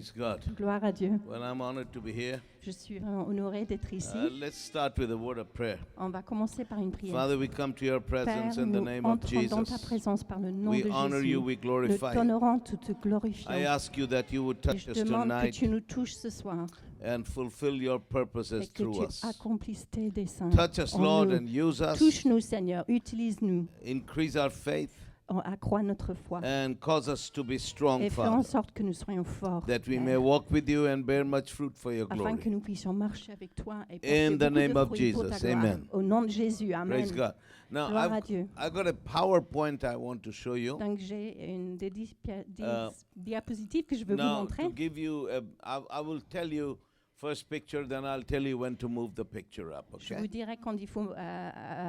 Praise God. Gloire à Dieu. Well, I'm honored to be here. Je suis vraiment honorée d'être ici. Let's start with a word of prayer. On va commencer par une prière. Father, we come to your Père, presence in the nous name of entrons dans ta Jesus. présence par le nom We de honor you, Jésus. we Nous glorify you. t'honorons, nous te glorifions. I ask you that you would Et touch je us demande que tonight tu nous touches ce soir and fulfill your et purposes que through tu us. accomplisses tes desseins. Touch us, en Lord, nous. and use us. Touche-nous, Seigneur. Utilise-nous. Increase our faith Accrois notre foi. and cause us to be strong, Et fais en Father, sorte que nous soyons forts. that we Père, may walk with you and bear much fruit for your afin que glory. nous puissions marcher avec toi et In porter the beaucoup name de of fruits pour ta Jesus, gloire. amen. Au nom de Jésus, amen. Praise God. Now, Gloire à Dieu. I've got a PowerPoint I want to show you. Donc j'ai une diapositive que je veux vous Now, montrer. to give you, I will tell you first picture, then I'll tell you when to move the picture up. Je Okay? vous dirai quand il faut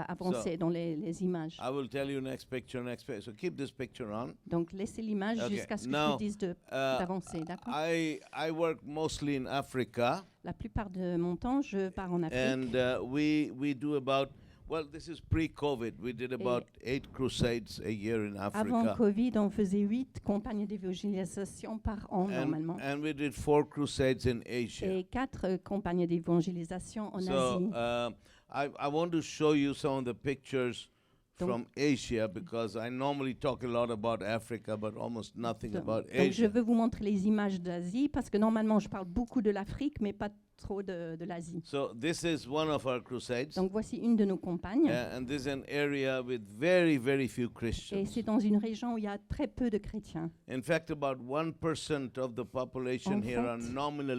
avancer dans les images. I will tell you next picture, next picture. So keep this picture on. Donc laissez l'image Okay. jusqu'à ce que je Now, vous dise d'avancer, d'accord? I work mostly in Africa, La plupart de mon temps, je pars en Afrique. and we do about. Well, this is pre-COVID. We did about 8 crusades a year in Avant Africa, Covid, on faisait 8 campagnes d'évangélisation par an normalement. and we did 4 crusades in Asia. Et 4 campagnes d'évangélisation en So Asie. I want to show you some of the pictures Donc- from Asia, because I normally talk a lot about Africa, but almost nothing about Donc je Asia. veux vous montrer les images d'Asie parce que normalement je parle beaucoup de l'Afrique mais pas trop de l'Asie. So this is one of our crusades, Donc voici une de nos campagnes. and this is an area with very, very few Et Christians. c'est dans une région où il y a très peu de chrétiens. In fact, about 1% of the population En here are fait, nominally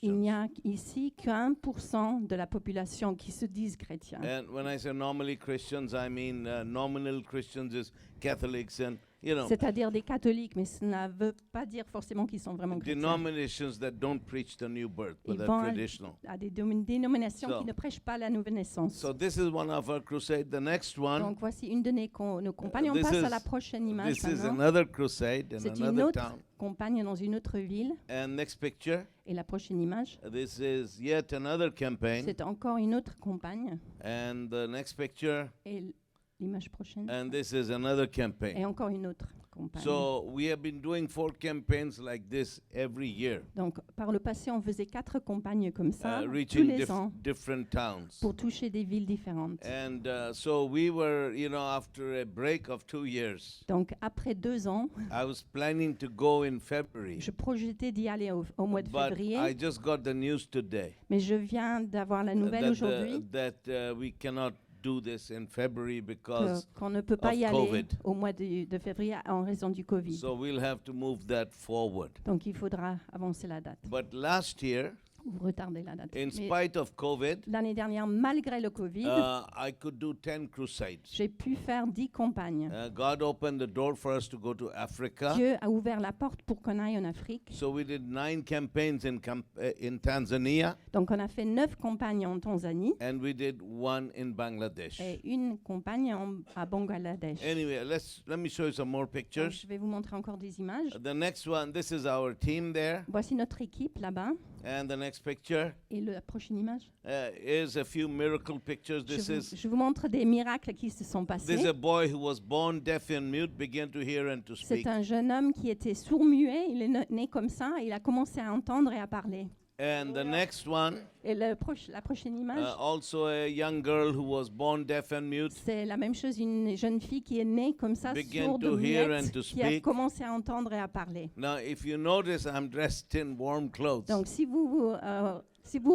Il n'y Christians. a ici qu'1% de la population qui se disent chrétiens. And when I say nominally Christians, I mean nominal Christians is Catholics and, C'est-à-dire des catholiques, mais ça ne veut pas dire forcément qu'ils sont vraiment chrétiens. denominations that don't preach the new birth, but Ils they're vont traditional. à des dénominations So- qui ne prêchent pas la nouvelle naissance. So this is one of our crusades. The next one, Donc voici une de nos compagnes. On this passe à is- la prochaine image this is maintenant. another crusade in C'est une another autre town. compagne dans une autre ville. And next picture, Et la prochaine image, this is yet another campaign. c'est encore une autre compagne. And the next picture, Et l'image prochaine, and this is another et campaign. encore une autre compagne. So we have been doing 4 campaigns like this every year, Donc par le passé, on faisait 4 campagnes comme ça, tous reaching les ans, different towns. pour toucher des villes différentes. And so we were, after a break of 2 years, Donc après 2 ans, I was planning to go in February, je projetais d'y aller au mois de but février, I just got the news today mais je viens d'avoir la nouvelle aujourd'hui that we cannot do this in February because qu'on ne peut pas of y aller COVID. au mois de février en raison du Covid. so we'll have to move that forward. Donc il faudra avancer la date, But last year, ou retarder la date. in Mais spite of COVID, l'année dernière, malgré le Covid, I could do 10 crusades. j'ai pu faire 10 campagnes. God opened the door for us to go to Africa. Dieu a ouvert la porte pour qu'on aille en Afrique. So we did 9 campaigns in Tanzania, Donc on a fait 9 campagnes en Tanzanie and we did 1 in Bangladesh. et une campagne à Bangladesh. Anyway, let me show you some more Donc, pictures. je vais vous montrer encore des images. The next one, this is our team there. Voici notre équipe là-bas. And the next picture Et la prochaine image. is a few miracle pictures. Je vous montre des miracles qui se sont This is passés. a boy who was born deaf and mute, began to hear and to C'est speak. un jeune homme qui était sourd-muet. Il est né comme ça. Et il a commencé à entendre et à parler. And the next one, Et la prochaine image, also a young girl who was born deaf and mute. c'est la même chose. Une jeune fille qui est née comme ça, Began sourde, to hear and muette, to qui a speak. commencé à entendre et à parler. Now, if you notice, I'm dressed in warm clothes. Donc si vous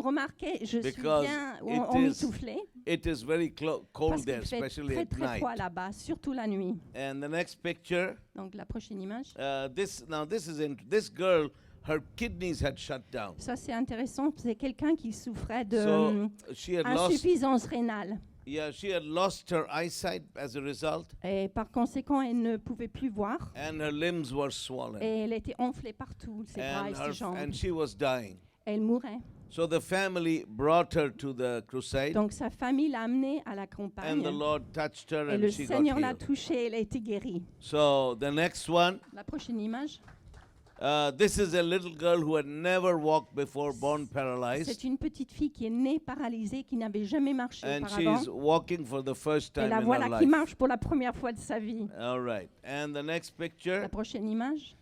remarquez, je suis Because bien it emmitouflée It is very parce cold there, qu'il fait especially très at très froid night. là-bas, surtout la nuit. And the next picture, Donc la prochaine image. this girl, her kidneys had shut down. Ça c'est intéressant, c'est quelqu'un qui souffrait de So she had lost, insuffisance rénale. she had lost her eyesight as a result, Et par conséquent, elle ne pouvait plus voir. and her limbs were swollen, Et elle était enflée partout, ses bras et ses jambes. and she was dying. Elle mourait. So the family brought her to the crusade, Donc sa famille l'a amenée à la and campagne. the Lord touched her, Et and le she got Seigneur l'a healed. touchée et elle a été guérie. So the next one, La prochaine image, this is a little girl who had never walked before, born paralyzed, c'est une petite fille qui est née paralysée, qui n'avait jamais marché and auparavant. she's walking for the first Et time la in her voilà qui life. marche pour la première fois de sa vie. All right. And the next La picture, prochaine image,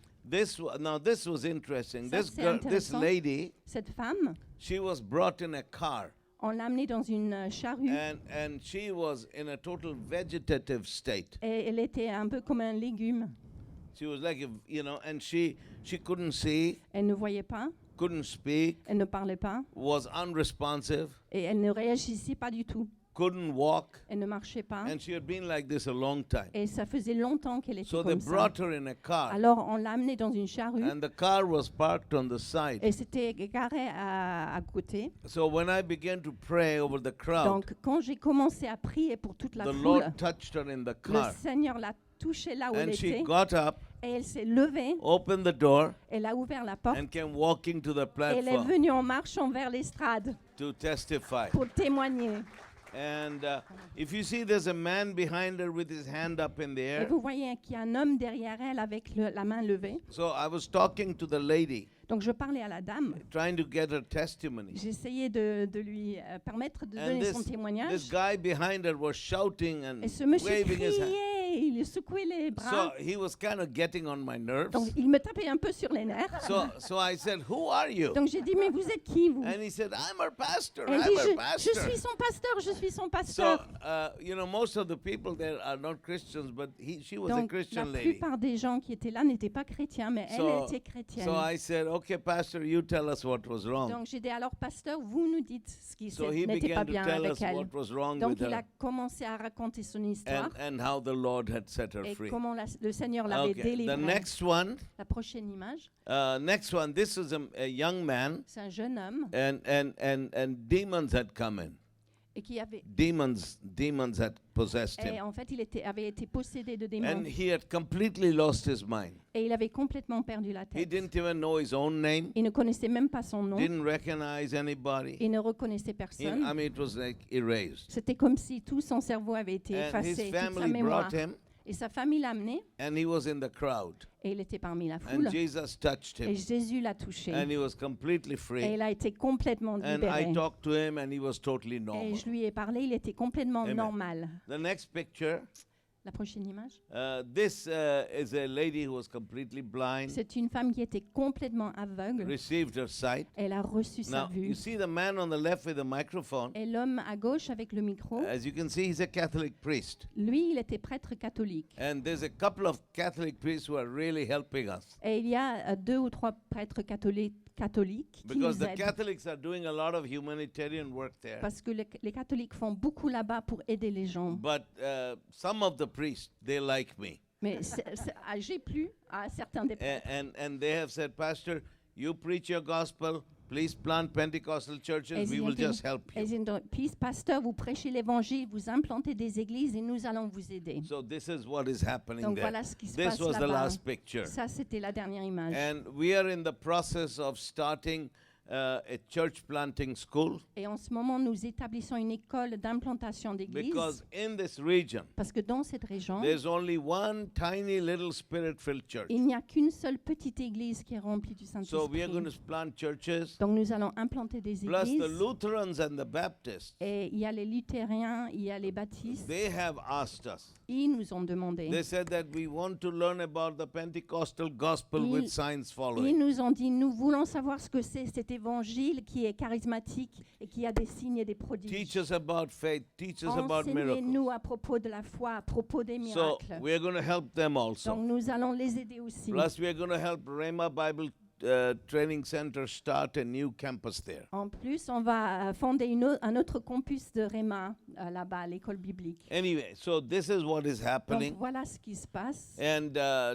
Now this was interesting. Ça, This c'est girl, this intéressant. lady, Cette femme, she was brought in a car, on l'a amenée dans une charrue and she was in a total vegetative state. et elle était un peu comme un légume. She was like, and she couldn't see, Elle ne voyait pas, couldn't speak, elle ne parlait pas was unresponsive, et elle ne réagissait pas du tout. couldn't walk, Elle ne marchait pas and she had been like this a long time. et ça faisait longtemps qu'elle était So they comme ça. brought her in a car, Alors on l'a amenée dans une charrue and the car was parked on the side. et c'était garé à côté. So when I began to pray over the crowd, Donc quand j'ai commencé à prier pour toute la the foule, Lord touched her in the le car, Seigneur l'a touchée là où elle and she était got up, et elle s'est levée, opened the door, elle a ouvert la porte and came walking to the et elle est platform venue en marchant vers l'estrade to testify. pour témoigner. And if you see, there's a man behind her with his hand up in the Et air. vous voyez qu'il y a un homme derrière elle avec la main levée. So I was talking to the lady, Donc je parlais à la dame. trying to get her testimony. J'essayais de lui permettre de And donner son this témoignage. guy behind her was shouting and Et ce monsieur waving his hand. criait, il secouait les So bras. he was kind of getting on my nerves. Donc il me tapait un peu sur les nerfs. So I said, "Who are you?" Donc j'ai dit, mais vous êtes qui vous? And he said, "I'm her pastor. Elle I'm dit, her je pastor." suis son pasteur, je suis son So pasteur. most of the people there are not Christians, but she was a Donc la Christian lady. plupart des gens qui étaient là n'étaient pas chrétiens, mais So- elle était chrétienne. So I said, "Okay, pastor, you tell us what was wrong." Donc j'ai dit, alors pasteur, vous nous dites ce qui So he n'était pas began to bien tell avec us elle. what was wrong Donc with il a her commencé à raconter son histoire and how the Lord had set her et free. comment le Seigneur l'avait Okay, délivrée. the next one, La prochaine image, this is a young man, c'est un jeune homme and demons had come in. et qui avait Demons had possessed et him, en fait il avait été possédé de démons and he had completely lost his mind. et il avait complètement perdu la He tête. didn't even know his own name, Il ne connaissait même pas son nom, didn't recognize anybody. il ne reconnaissait I personne. mean, it was like erased. C'était comme si tout son cerveau avait été And effacé, his toute sa family mémoire. brought him, Et sa famille l'a amené and he was in the crowd. et il était parmi la foule. And Jesus touched Et him, Jésus l'a touché and he was completely et free. il a été complètement And libéré. I talked to him, and he was totally Et normal. je lui ai parlé, il était complètement Amen. normal. The next picture, La prochaine image. this is a lady who was completely blind, C'est une femme qui était complètement aveugle. received her sight. Elle a reçu sa Now, vue. you see the man on the left with the microphone. Et l'homme à gauche avec le micro, As you can see, he's a Catholic priest. lui, il était prêtre catholique. And there's a couple of Catholic priests who are really helping us. Et il y a 2 ou 3 prêtres catholiques qui Because nous the aident. Catholics are doing a lot of humanitarian work there. Parce que les catholiques font beaucoup là-bas pour aider les gens. But some of the priests, they like me. Mais j'ai plu à certains des prêtres. And they have said, Pastor, you preach your gospel. Please plant Pentecostal churches. Elles We ont will dit- just help you. elles ont dit, pasteur, vous prêchez l'évangile, vous implantez des églises et nous allons vous aider. So this is what is happening Donc there. voilà ce qui se This passe was the là-bas. last picture. Ça, c'était la dernière image. And we are in the process of starting a church planting school Et en ce moment, nous établissons une école d'implantation d'églises because in this region, parce que dans cette région, there's only one tiny little spirit-filled church. il n'y a qu'une seule petite église qui est remplie du So we are going Saint-Esprit. to plant churches. Donc nous allons implanter des Plus the églises. Lutherans and the Baptists, Et il y a les luthériens, il y a les baptistes. they have asked us. Ils nous ont demandé. They said that we want to learn about the Pentecostal gospel with signs Ils following. nous ont dit, nous voulons savoir ce que c'est cet évangile qui est charismatique et qui a des signes et des prodiges. Teach us about faith. Teach us about miracles. Enseignez-nous à propos de la foi, à propos des So miracles. we are going to help them Donc also. nous allons les aider aussi. Plus we are going to help Rhema Bible Training Center start a new campus there. En plus, on va fonder un autre campus de Réma là-bas, à l'école biblique. Anyway, so this is what is Donc happening. voilà ce qui se passe. And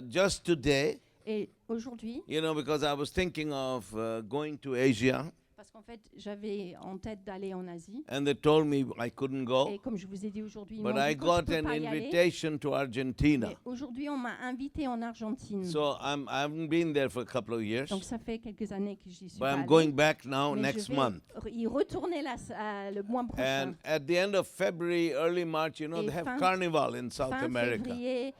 just today, Et aujourd'hui, because I was thinking of going to Asia, parce qu'en fait, j'avais en tête d'aller en Asie. and they told me I couldn't go, Et comme je vous ai dit aujourd'hui, ils but m'ont I dit que je got peux an pas y aller. invitation to Argentina. Mais aujourd'hui, on m'a invité en Argentine. So I haven't been there for a couple of years, Donc ça fait quelques années que j'y suis but pas I'm allée. going back now Mais next je vais month. y retourner le mois prochain. And at the end of February, early March, Et they have fin- carnival in South Fin America, février,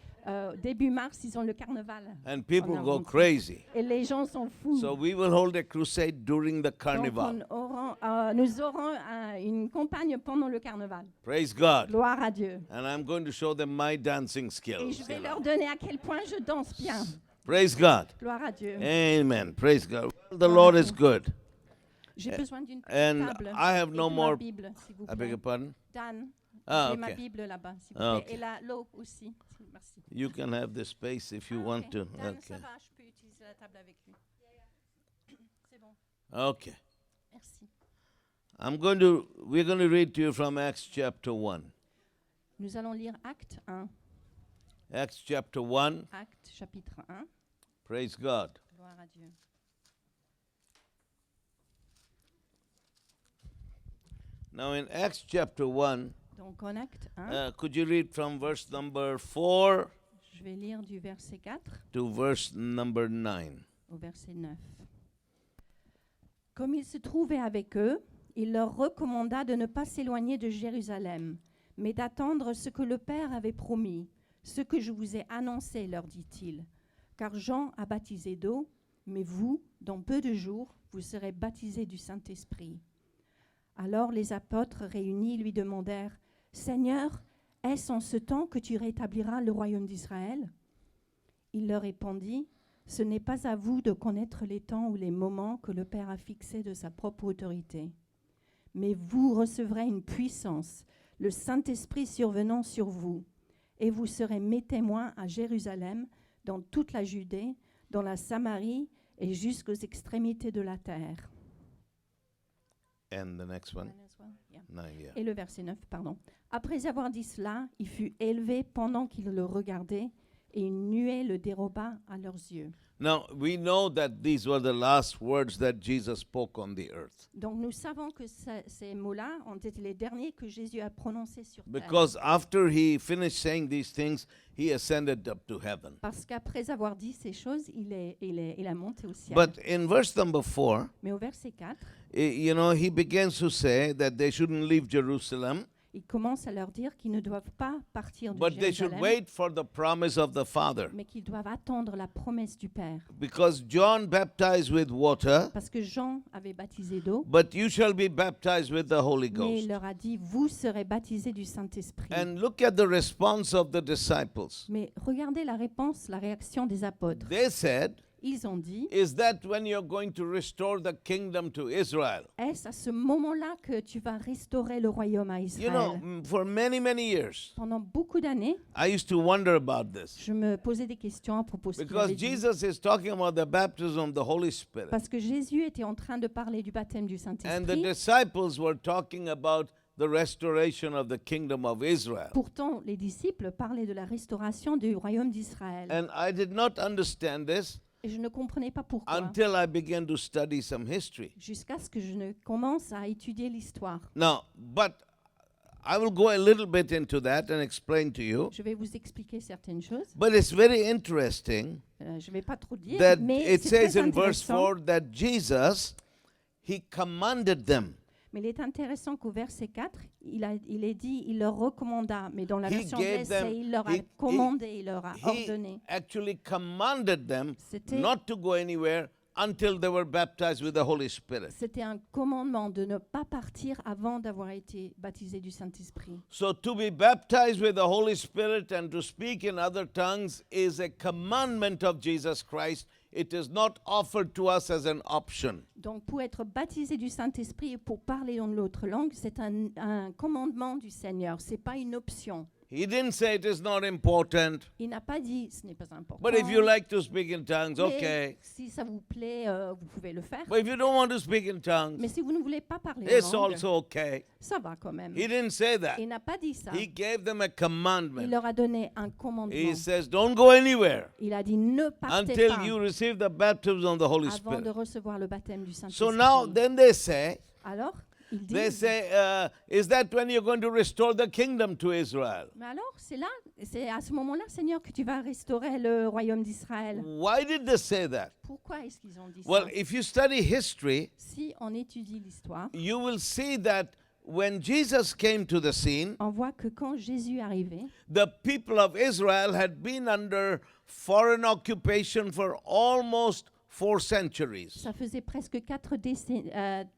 début mars, ils ont le carnaval. and people en go Argentine. crazy. Et les gens sont fous. So we will hold a crusade during the Donc carnival. nous aurons une campagne pendant le carnaval. Praise God. Gloire à Dieu. And I'm going to show them my dancing Et skills. je vais leur donner à quel point je danse bien. Praise God. Gloire à Dieu. Amen. Praise God. Well, the Gloire Lord à is Dieu. good. J'ai besoin d'une And table. I have et no de more. ma Bible, s'il vous I beg plaît. your pardon? Dan, Ah, j'ai ma okay. Bible là-bas, s'il vous Ah, plaît. okay. Et là, l'eau aussi. Merci. You can have the space if you Ah, want ok. to. Dan, Okay. ça va, je peux utiliser la table avec lui. C'est bon, Okay. merci. We're going to read to you from Acts chapter 1. Nous allons lire Acte 1. Acts chapter 1. Acte chapitre 1. Praise God. Gloire à Dieu. Now in Acts chapter 1, Donc en Acte 1, could you read from verse number 4 je vais lire du verset 4 to verse number 9? au verset 9. Comme il se trouvait avec eux, il leur recommanda de ne pas s'éloigner de Jérusalem, mais d'attendre ce que le Père avait promis, ce que je vous ai annoncé, leur dit-il. Car Jean a baptisé d'eau, mais vous, dans peu de jours, vous serez baptisés du Saint-Esprit. Alors les apôtres réunis lui demandèrent, « Seigneur, est-ce en ce temps que tu rétabliras le royaume d'Israël ?» Il leur répondit, « Ce n'est pas à vous de connaître les temps ou les moments que le Père a fixés de sa propre autorité. Mais vous recevrez une puissance, le Saint-Esprit survenant sur vous, et vous serez mes témoins à Jérusalem, dans toute la Judée, dans la Samarie et jusqu'aux extrémités de la terre. » And the next one? Yeah. 9, yeah. Et le verset 9, pardon. Après avoir dit cela, il fut élevé pendant qu'ils le regardaient, et une nuée le déroba à leurs yeux. Now, we know that these were the last words that Jesus spoke on the earth. Donc nous savons que ces mots-là ont été les derniers que Jésus a prononcés sur terre. Because after he finished saying these things, he ascended up to heaven. Parce qu'après avoir dit ces choses, il a monté au ciel. But in verse number 4, Mais au verset 4, he begins to say that they shouldn't leave Jerusalem, il commence à leur dire qu'ils ne doivent pas partir de but they should Jérusalem, wait for the promise of the Father. mais qu'ils doivent attendre la promesse du Père. Because John baptized with water, Parce que Jean avait baptisé d'eau, but you shall be baptized with the Holy mais il Ghost. leur a dit, vous serez baptisés du Saint-Esprit. And look at the response of the disciples. Mais regardez la réponse, la réaction des apôtres. They said, Ils ont dit, is that when you're going to restore the kingdom to Israel? est-ce à ce moment-là que tu vas restaurer le royaume à You Israël? know, for many, many years, Pendant beaucoup d'années, I used to wonder about this. je me posais des questions à propos de ce qu'il Because avait dit. Jesus is talking about the baptism of the Holy Spirit. Parce que Jésus était en train de parler du baptême du And the Saint-Esprit. disciples were talking about the restoration of the kingdom of Israel. Pourtant, les disciples parlaient de la restauration du royaume d'Israël. And I did not understand this Et je ne comprenais pas pourquoi. until I began to study some history. Jusqu'à ce que je ne commence à étudier l'histoire. Now, but I will go a little bit into that and explain to you. Je vais vous expliquer certaines choses. But it's very interesting Je ne vais pas trop dire, that mais it c'est says très in verse intéressant. 4 that Jesus, he commanded them. Mais il est intéressant qu'au verset 4, il est dit, il leur recommanda, mais dans la He version gave anglaise, them- c'est il leur a he- commandé, il leur a He ordonné. actually commanded them C'était- not to go anywhere until they were baptized with the Holy Spirit. C'était un commandement de ne pas partir avant d'avoir été baptisé du Saint-Esprit. So to be baptized with the Holy Spirit and to speak in other tongues is a commandment of Jesus Christ. It is not offered to us as an option. Donc pour être baptisé du Saint-Esprit et pour parler dans l'autre langue, c'est un commandement du Seigneur, c'est pas une option. He didn't say it is not important, Il n'a pas dit ce n'est pas important. but if you like to speak in tongues, mais okay. si ça vous plaît, vous pouvez le faire. But if you don't want to speak in tongues, Mais si vous ne voulez pas parler it's en langue, also okay. ça va quand même. He didn't say that. Il n'a pas dit ça. He gave them a Il commandment. leur a donné un commandement. He says, don't go anywhere Il a dit ne partez until pas you receive the baptism of the Holy avant de Spirit. recevoir le baptême du Saint-Esprit. So now, then they say, Alors, ils they disent, say, is that when you're going to restore the kingdom to Israel? mais alors c'est à ce moment-là, Seigneur, que tu vas restaurer le royaume d'Israël. Why did they say that? Pourquoi est-ce qu'ils ont dit Well, ça? if you study history, Si on étudie l'histoire, you will see that when Jesus came to the scene, on voit que quand Jésus est arrivé, the people of Israel had been under foreign occupation for almost 4 centuries. Ça faisait presque 4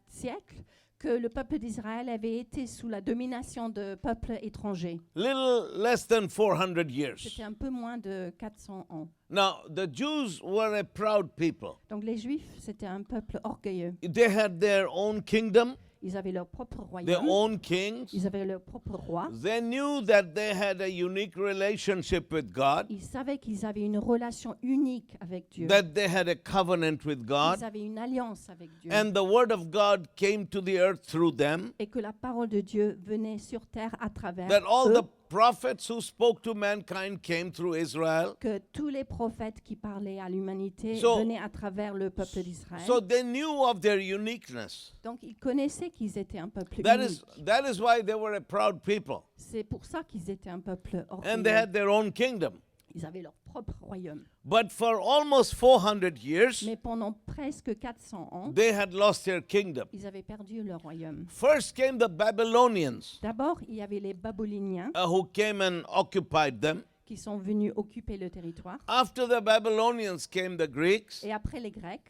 siècles que le peuple d'Israël avait été sous la domination de peuples étrangers. Little less than 400 years. C'était un peu moins de 400 ans. Now, the Jews were a proud people. Donc les Juifs, c'était un peuple orgueilleux. They had their own kingdom, Ils avaient leur propre their royaume, own kings. ils avaient leur propre roi. They knew that they had a unique relationship with God, Ils savaient qu'ils avaient une relation unique avec Dieu. that they had a covenant with Ils God, avaient une alliance avec Dieu. and the word of God came to the earth through them, Et que la parole de Dieu venait sur terre à travers that all eux. the prophets who spoke to mankind came through Israel. Que tous les prophètes qui parlaient à l'humanité So- venaient à travers le peuple d'Israël. So they knew of their uniqueness. Donc ils connaissaient qu'ils étaient un peuple That unique. is why they were a proud people. C'est pour ça qu'ils étaient un peuple And they orgueilleux. had their own kingdom. Ils avaient leur propre royaume. But for almost 400 years, Mais pendant presque 400 ans, they had lost their kingdom. ils avaient perdu leur royaume. First came the Babylonians, D'abord, il y avait les Babyloniens who came and occupied them. qui sont venus occuper le territoire. After the Babylonians came the Greeks. Et après les Grecs,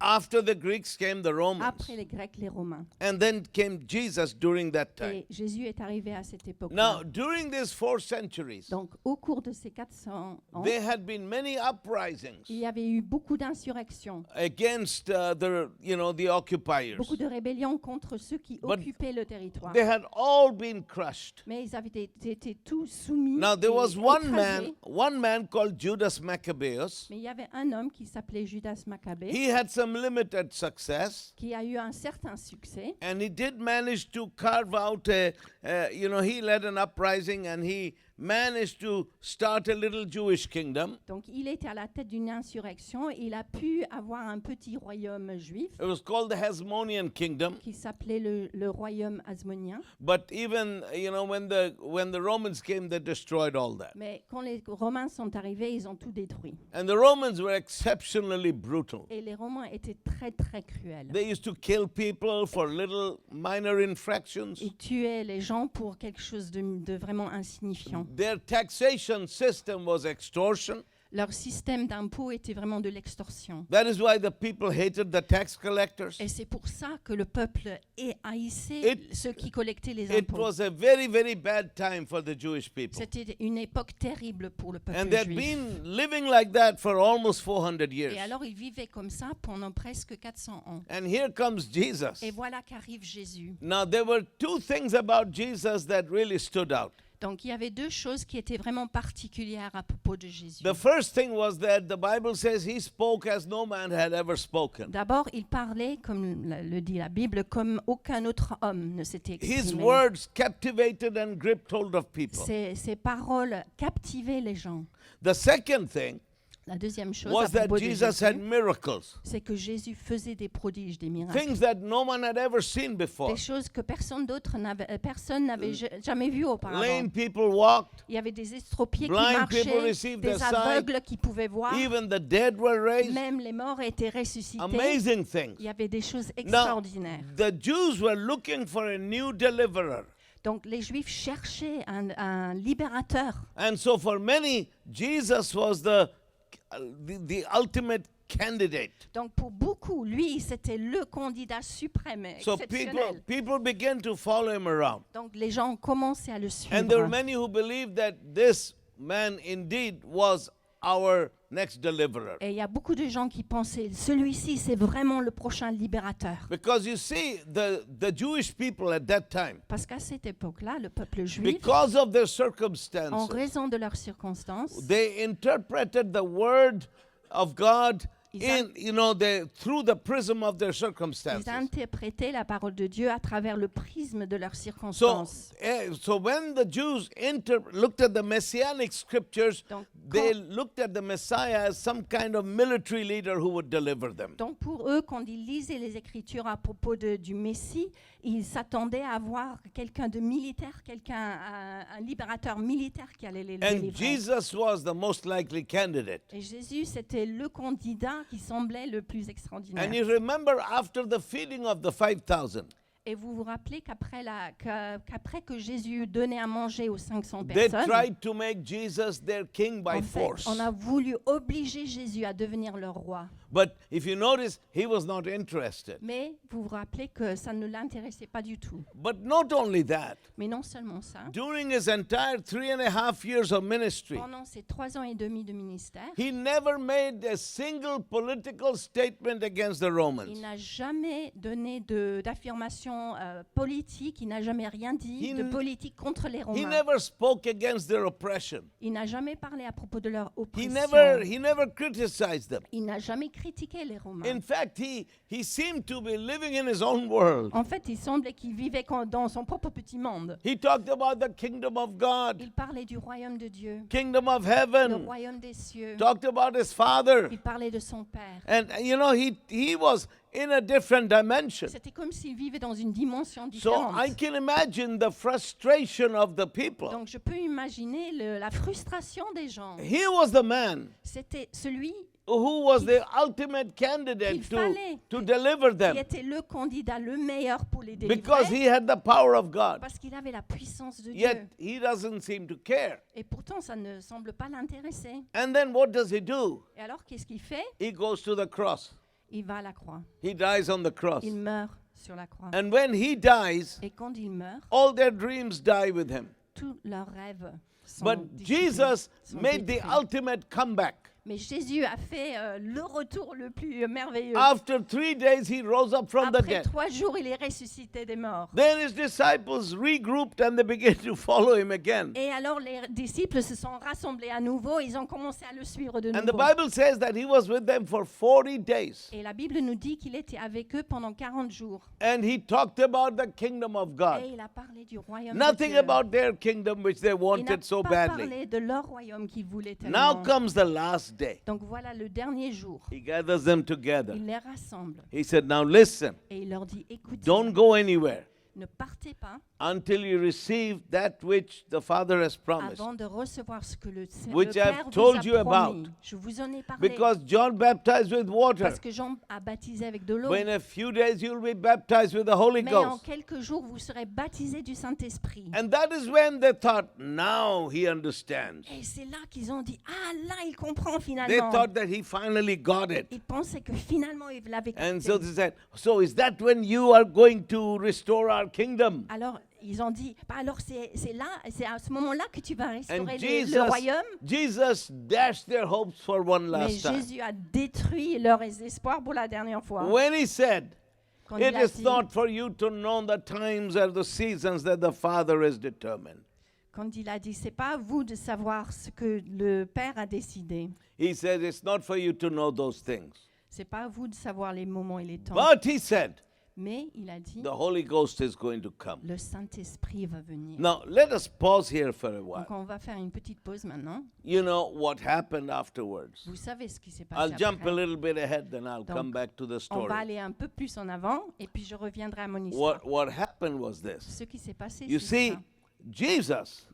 After the Greeks came the Romans. après les Grecs, les Romains. And then came Jesus during that time. Et Jésus est arrivé à cette époque-là. Now, during these 4 centuries, Donc, au cours de ces 400 ans, there had been many uprisings il y avait eu beaucoup d'insurrections, against the occupiers. beaucoup de rébellions contre ceux qui But occupaient le territoire. They had all been crushed. Mais ils avaient été tous soumis. Now there et was écrasés. one man called Judas Maccabeus. Mais il y avait un homme qui s'appelait Judas Maccabée, He had some limited success, qui a eu un certain succès. and he did manage to carve out he led an uprising, and he managed to start a little Jewish kingdom. Donc il était à la tête d'une insurrection. Il a pu avoir un petit royaume juif It was called the Hasmonean kingdom. qui s'appelait le royaume hasmonien. But even when the Romans came, they destroyed all that. Mais quand les Romains sont arrivés, ils ont tout détruit. And the Romans were exceptionally brutal. Et les Romains étaient très très cruels. They used to kill people for little minor infractions. Ils tuaient les gens pour quelque chose de vraiment insignifiant. Their taxation system was extortion. Leur système d'impôt était vraiment de l'extorsion. That is why the people hated the tax collectors. Et c'est pour ça que le peuple haïssait ceux qui collectaient les It impôts. was a very, very bad time for the Jewish people. C'était une époque terrible pour le And peuple they had juif. been living like that for almost 400 years. Et alors ils vivaient comme ça pendant presque 400 ans. And here comes Jesus. Et voilà qu'arrive Jésus. Now, there were 2 things about Jesus that really stood out. Donc il y avait 2 choses qui étaient vraiment particulières à propos de Jésus. The first thing was that the Bible says he spoke as no man had ever spoken. D'abord, il parlait, comme le dit la Bible, comme aucun autre homme ne s'était His exprimé. words captivated and gripped hold of people. Ses paroles captivaient les gens. The second thing La deuxième chose was à that propos de Jesus had Jésus, miracles, c'est que Jésus faisait des prodiges, des miracles. things that no one had ever seen before. Des choses que personne n'avait jamais vues auparavant. Lame people walked, Il y avait des estropiés qui blind people marchaient, received des their sight, aveugles qui pouvaient voir, even the dead were raised. même les morts étaient ressuscités. Amazing things. Il y avait des choses Now, extraordinaires. the Jews were looking for a new deliverer. Donc les Juifs cherchaient un libérateur. And so for many, Jesus was the ultimate candidate. Donc pour beaucoup, lui, c'était le candidat suprême, So exceptionnel. people began to follow him around. Donc les gens ont commencé à le And there were suivre. many who believed that this man indeed was our next deliverer. Et il y a beaucoup de gens qui pensaient, celui-ci, c'est vraiment le prochain libérateur. Because you see, the Jewish people at that time, Parce qu'à cette époque-là, le peuple juif, because of their en circumstances, raison de leurs circonstances, they interpreted the word of God through the prism of their ils circumstances. interprétaient la parole de Dieu à travers le prisme de leurs So, circonstances. so when the Jews looked at the messianic scriptures, Donc, they looked at the Messiah as some kind of military leader who would deliver them. Donc pour eux, quand ils lisaient les Écritures à propos du Messie, ils s'attendaient à voir quelqu'un de militaire, un libérateur militaire qui allait les And délivrer. Jesus was the most likely candidate. Et Jésus, c'était le candidat qui semblait le plus extraordinaire. And you remember after the feeding of the 5,000, Et vous vous rappelez qu'après que Jésus donnait à manger aux 500 they personnes, tried to make Jesus their king by en fait, force. on a voulu obliger Jésus à devenir leur roi. But if you notice, he was not interested. Mais vous vous rappelez que ça ne l'intéressait pas du tout. But not only that, Mais non seulement ça, during his entire 3.5 years of ministry, pendant ces 3 ans et demi de ministère, he never made a single political statement against the il Romans. n'a jamais donné d'affirmation politique, il n'a jamais rien dit He de n- politique contre les He Romains. never spoke against their oppression. Il n'a jamais parlé à propos de leur He oppression. never criticized them. Il n'a jamais critiqué les Romains. In fact, he seemed to be living in his own world. En fait, il semblait qu'il vivait dans son propre petit monde. He talked about the kingdom of God, Il parlait du royaume de Dieu, kingdom of le heaven, royaume des cieux. talked about his father. Il parlait de son père. And you know, he was in a different dimension. C'était comme s'il vivait dans une dimension So différente. I can imagine the frustration of the people. Donc je peux imaginer la frustration des gens. He was the man C'était celui who was Qu'il- the ultimate candidate qu'il fallait to deliver qui them était le candidat le meilleur pour les because délivrer he had the power of God. parce qu'il avait la puissance de Yet Dieu. he doesn't seem to care. Et pourtant, ça ne semble pas l'intéresser. And then what does he do? Et alors, qu'est-ce qu'il fait? He goes to the cross. Il va à la croix. He dies on the cross. Il meurt sur la croix. And when he dies, Et quand il meurt, all their dreams die with him. tous leurs rêves sont But dissipés, Jesus sont made the détruits. ultimate comeback. Mais Jésus a fait le retour le plus merveilleux. After 3 days, he rose up from the Après dead. 3 jours, il est ressuscité des morts. Then his disciples regrouped and they began to follow him again. Et alors, les disciples se sont rassemblés à nouveau. Ils ont commencé à le suivre de And the nouveau. Bible says that he was with them for 40 days. Et la Bible nous dit qu'il était avec eux pendant 40 jours. And he talked about the kingdom of Et God. il a parlé du royaume de Nothing Dieu. about their kingdom which they Il n'a wanted so pas badly. parlé de leur royaume qu'ils voulaient Now tellement. comes the last day. Donc voilà le dernier jour. He gathers them together. Il les rassemble He said, Now listen, et il leur dit, écoutez, don't go anywhere ne partez pas until you receive that which the Father has promised. avant de recevoir ce que le Which Père I've vous told a you promis. about. Je vous en ai parlé. Because John baptized with water. Parce que Jean a baptisé avec de l'eau. But in a few days you'll be baptized with the Holy Mais en Ghost. quelques jours, vous serez baptisés du Saint-Esprit. And that is when they thought, now he understands. Et c'est là qu'ils ont dit, ah là, il comprend They finalement. thought that he finally got it. Ils pensaient que finalement, il l'avait And capté. so they said, so is that when you are going to restore our kingdom? Alors, ils ont dit, bah alors c'est là, c'est à ce moment-là que tu vas And restaurer le Jesus, royaume. Jesus dashed their hopes for one Mais last time. Jésus a détruit leurs espoirs pour la dernière fois. When he said, Quand it il a is dit, not for you to know the times or the seasons that the Father has determined. c'est pas à vous de savoir ce que le Père a décidé. He said, it's not for you to know those things. C'est pas à vous de savoir les moments et les temps. But he said, Mais il a dit, the Holy Ghost is going to come. le Saint-Esprit va venir. Now, let us pause here for a while. Donc on va faire une petite pause maintenant. You know what happened afterwards. Vous savez ce qui s'est passé I'll jump a après. little bit ahead, then I'll Donc, come back to the On story. va aller un peu plus en avant et puis je reviendrai à mon histoire. What happened was this. Ce qui s'est passé, You c'est see, ça. Jesus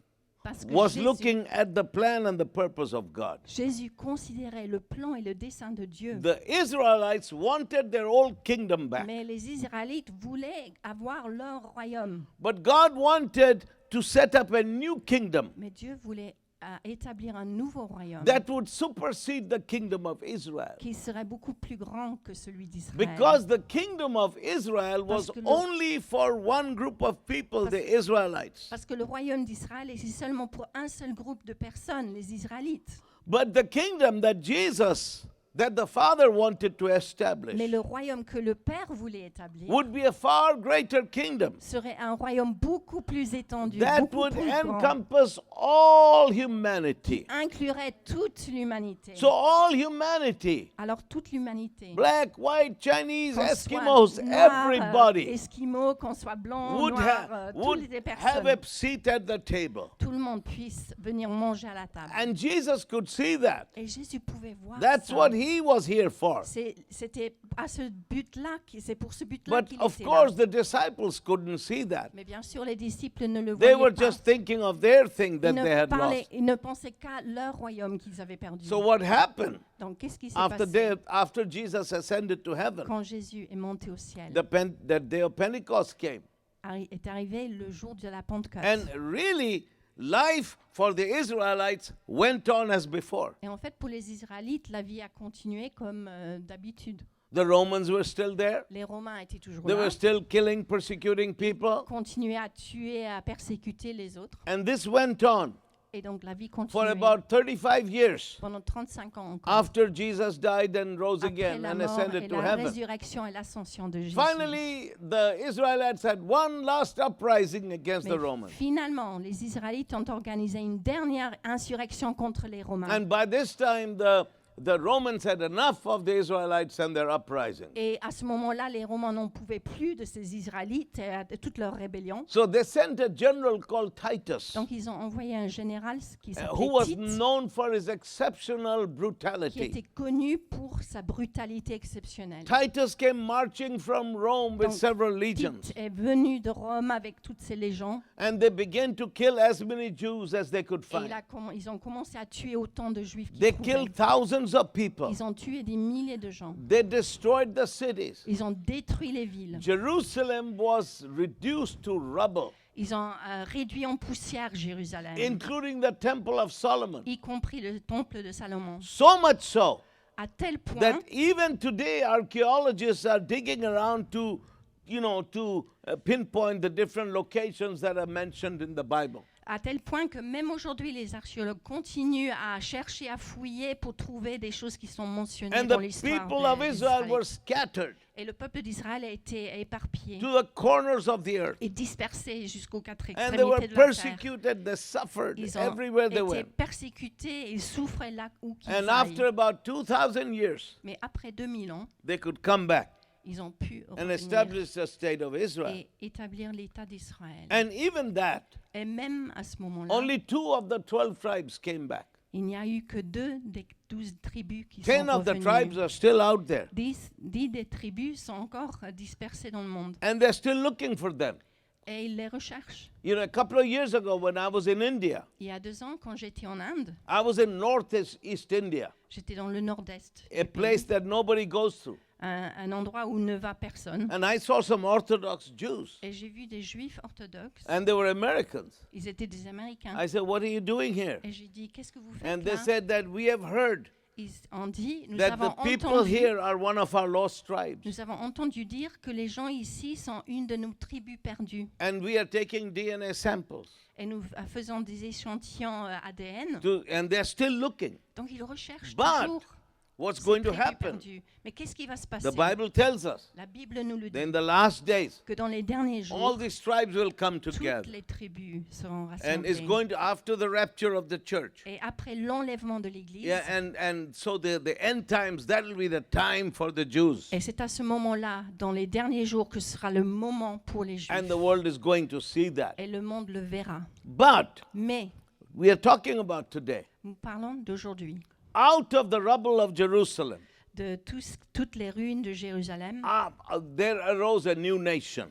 Parce que was Jésus, looking at the plan and the purpose of God. Jésus considérait le plan et le dessein de Dieu. The Israelites wanted their old kingdom back. Mais les Israélites voulaient avoir leur royaume. But God wanted to set up a new kingdom Mais Dieu voulait établir un nouveau royaume that would supersede the kingdom of Israel. qui serait beaucoup plus grand que celui d'Israël. Because the kingdom of Israel was Parce que le- only for one group of people, the Israelites. Parce que le royaume d'Israël est seulement pour un seul groupe de personnes, les Israélites. But the kingdom that the Father wanted to establish Mais le royaume que le Père voulait établir would be a far greater kingdom serait un royaume beaucoup plus étendu, that beaucoup would plus grand, encompass all humanity. inclurait toute l'humanité. So all humanity, Alors toute l'humanité, black, white, Chinese, qu'on soit Eskimos, noir, everybody Esquimaux, qu'on soit blanc, would, noir, toutes les have personnes, a seat at the table. tout le monde puisse venir manger à la table. And Jesus could see that. Et Jésus pouvait voir That's ça. what he he was here for. C'était à ce but-là, c'est pour ce but-là But qu'il of était course, là. the disciples couldn't see that. Mais bien sûr, les disciples ne le They voyaient were pas. just thinking of their thing that Ils they had lost. ils ne pensaient qu'à leur royaume qu'ils avaient perdu. So what happened Donc, qu'est-ce qui s'est after passé after Jesus ascended to heaven? quand Jésus est monté au ciel? The day of Pentecost came. Est arrivé le jour de la Pentecôte. And really, life for the Israelites went on as before. Et en fait, pour les Israélites, la vie a continué comme d'habitude. The Romans were still there. Les Romains étaient toujours They là, were still killing, persecuting people. continuaient à tuer, à persécuter les autres. And this went on Et donc la vie for continuait about 35 years pendant 35 ans encore. after Jesus died and rose Après again la and mort et ascended to la heaven. résurrection et l'ascension de Jésus. Finally, the Israelites had one last uprising against Mais the Romans. finalement, les Israélites ont organisé une dernière insurrection contre les Romains. And by this time, the Romans had enough of the Israelites and their uprising. Et à ce moment-là, les Romains n'en pouvaient plus de ces Israélites et de toute leur rébellion. So they sent a general called Titus, Donc ils ont envoyé un général qui who s'appelait was Tite, known for his exceptional qui brutality. était connu pour sa brutalité exceptionnelle. Titus came marching from Rome with Donc, several legions, Tite est venu de Rome avec toutes ses légions and they began to kill as many Jews as they could et find. ils ont commencé à tuer autant de Juifs qu'ils They trouvaient. killed thousands of people. Ils ont tué des milliers de gens. They destroyed the cities. Ils ont détruit les villes. Jerusalem was reduced to rubble, Ils ont réduit en poussière Jérusalem, including the Temple of Solomon. y compris le temple de Salomon. So much so À tel point that even today archaeologists are digging around to pinpoint the different locations that are mentioned in the Bible. que même aujourd'hui, les archéologues continuent à chercher, à fouiller pour trouver des choses qui sont mentionnées And dans the l'histoire people of Israel d'Israël. were scattered Et le peuple d'Israël a été éparpillé to the corners of the earth. et dispersé jusqu'aux quatre And they were extrémités de la terre. persecuted, they suffered Ils ont everywhere they été went. persécutés, ils souffraient là où qu'ils And aillent. after about 2,000 years, Mais après 2000 ans, they could come back ils ont pu and revenir establish the state of Israel. et établir l'État d'Israël. And even that, Et même à ce moment-là, only 2 of the 12 tribes came back. il n'y a eu que 2 des 12 tribus qui 10 sont of the tribes revenues. are still out there. 10 des tribus sont encore dispersées dans le monde And they're still looking for them. et ils les recherchent. You know, a couple of years ago when I was in India, Il y a 2 ans, quand j'étais en Inde, I was in Northeast India, j'étais dans le nord-est, a du place pays, that nobody goes to. un endroit où ne va personne. And I saw some Orthodox Jews, Et j'ai vu des juifs orthodoxes. and they were Americans. Ils étaient des Américains. I said, "What are you doing here?" Et j'ai dit, qu'est-ce que vous faites And they là? said that we have heard Ils ont dit, that the people here are one of our lost tribes, nous avons entendu dire que les gens ici sont une de nos tribus perdues. and we are taking DNA samples. Et nous faisons des échantillons ADN. And they're still looking. Donc ils recherchent But toujours what's ces going to tribus happen? perdues. Mais qu'est-ce qui va se passer? The Bible tells us La Bible nous le that in dit, the last days, que dans les derniers all jours, these tribes will come toutes together. les tribus seront And it's rassemblées. going to, after the rapture of the church. Et après l'enlèvement de l'Église, Yeah, and so the end times, that will be the time for the Jews. et c'est à ce moment-là, dans les derniers jours, que ce sera le moment pour les Juifs. And the world is going to see that. Et le monde le verra. But Mais we are talking about today. nous parlons d'aujourd'hui, Out of the rubble of Jerusalem, de toutes les ruines de Jérusalem, there arose a new nation,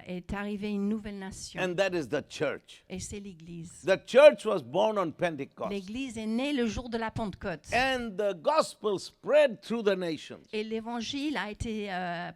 est arrivée une nouvelle nation. and that is the church. Et c'est l'Église. The church was born on Pentecost, L'Église est née le jour de la Pentecôte. and the gospel spread through the nations. Et l'Évangile a été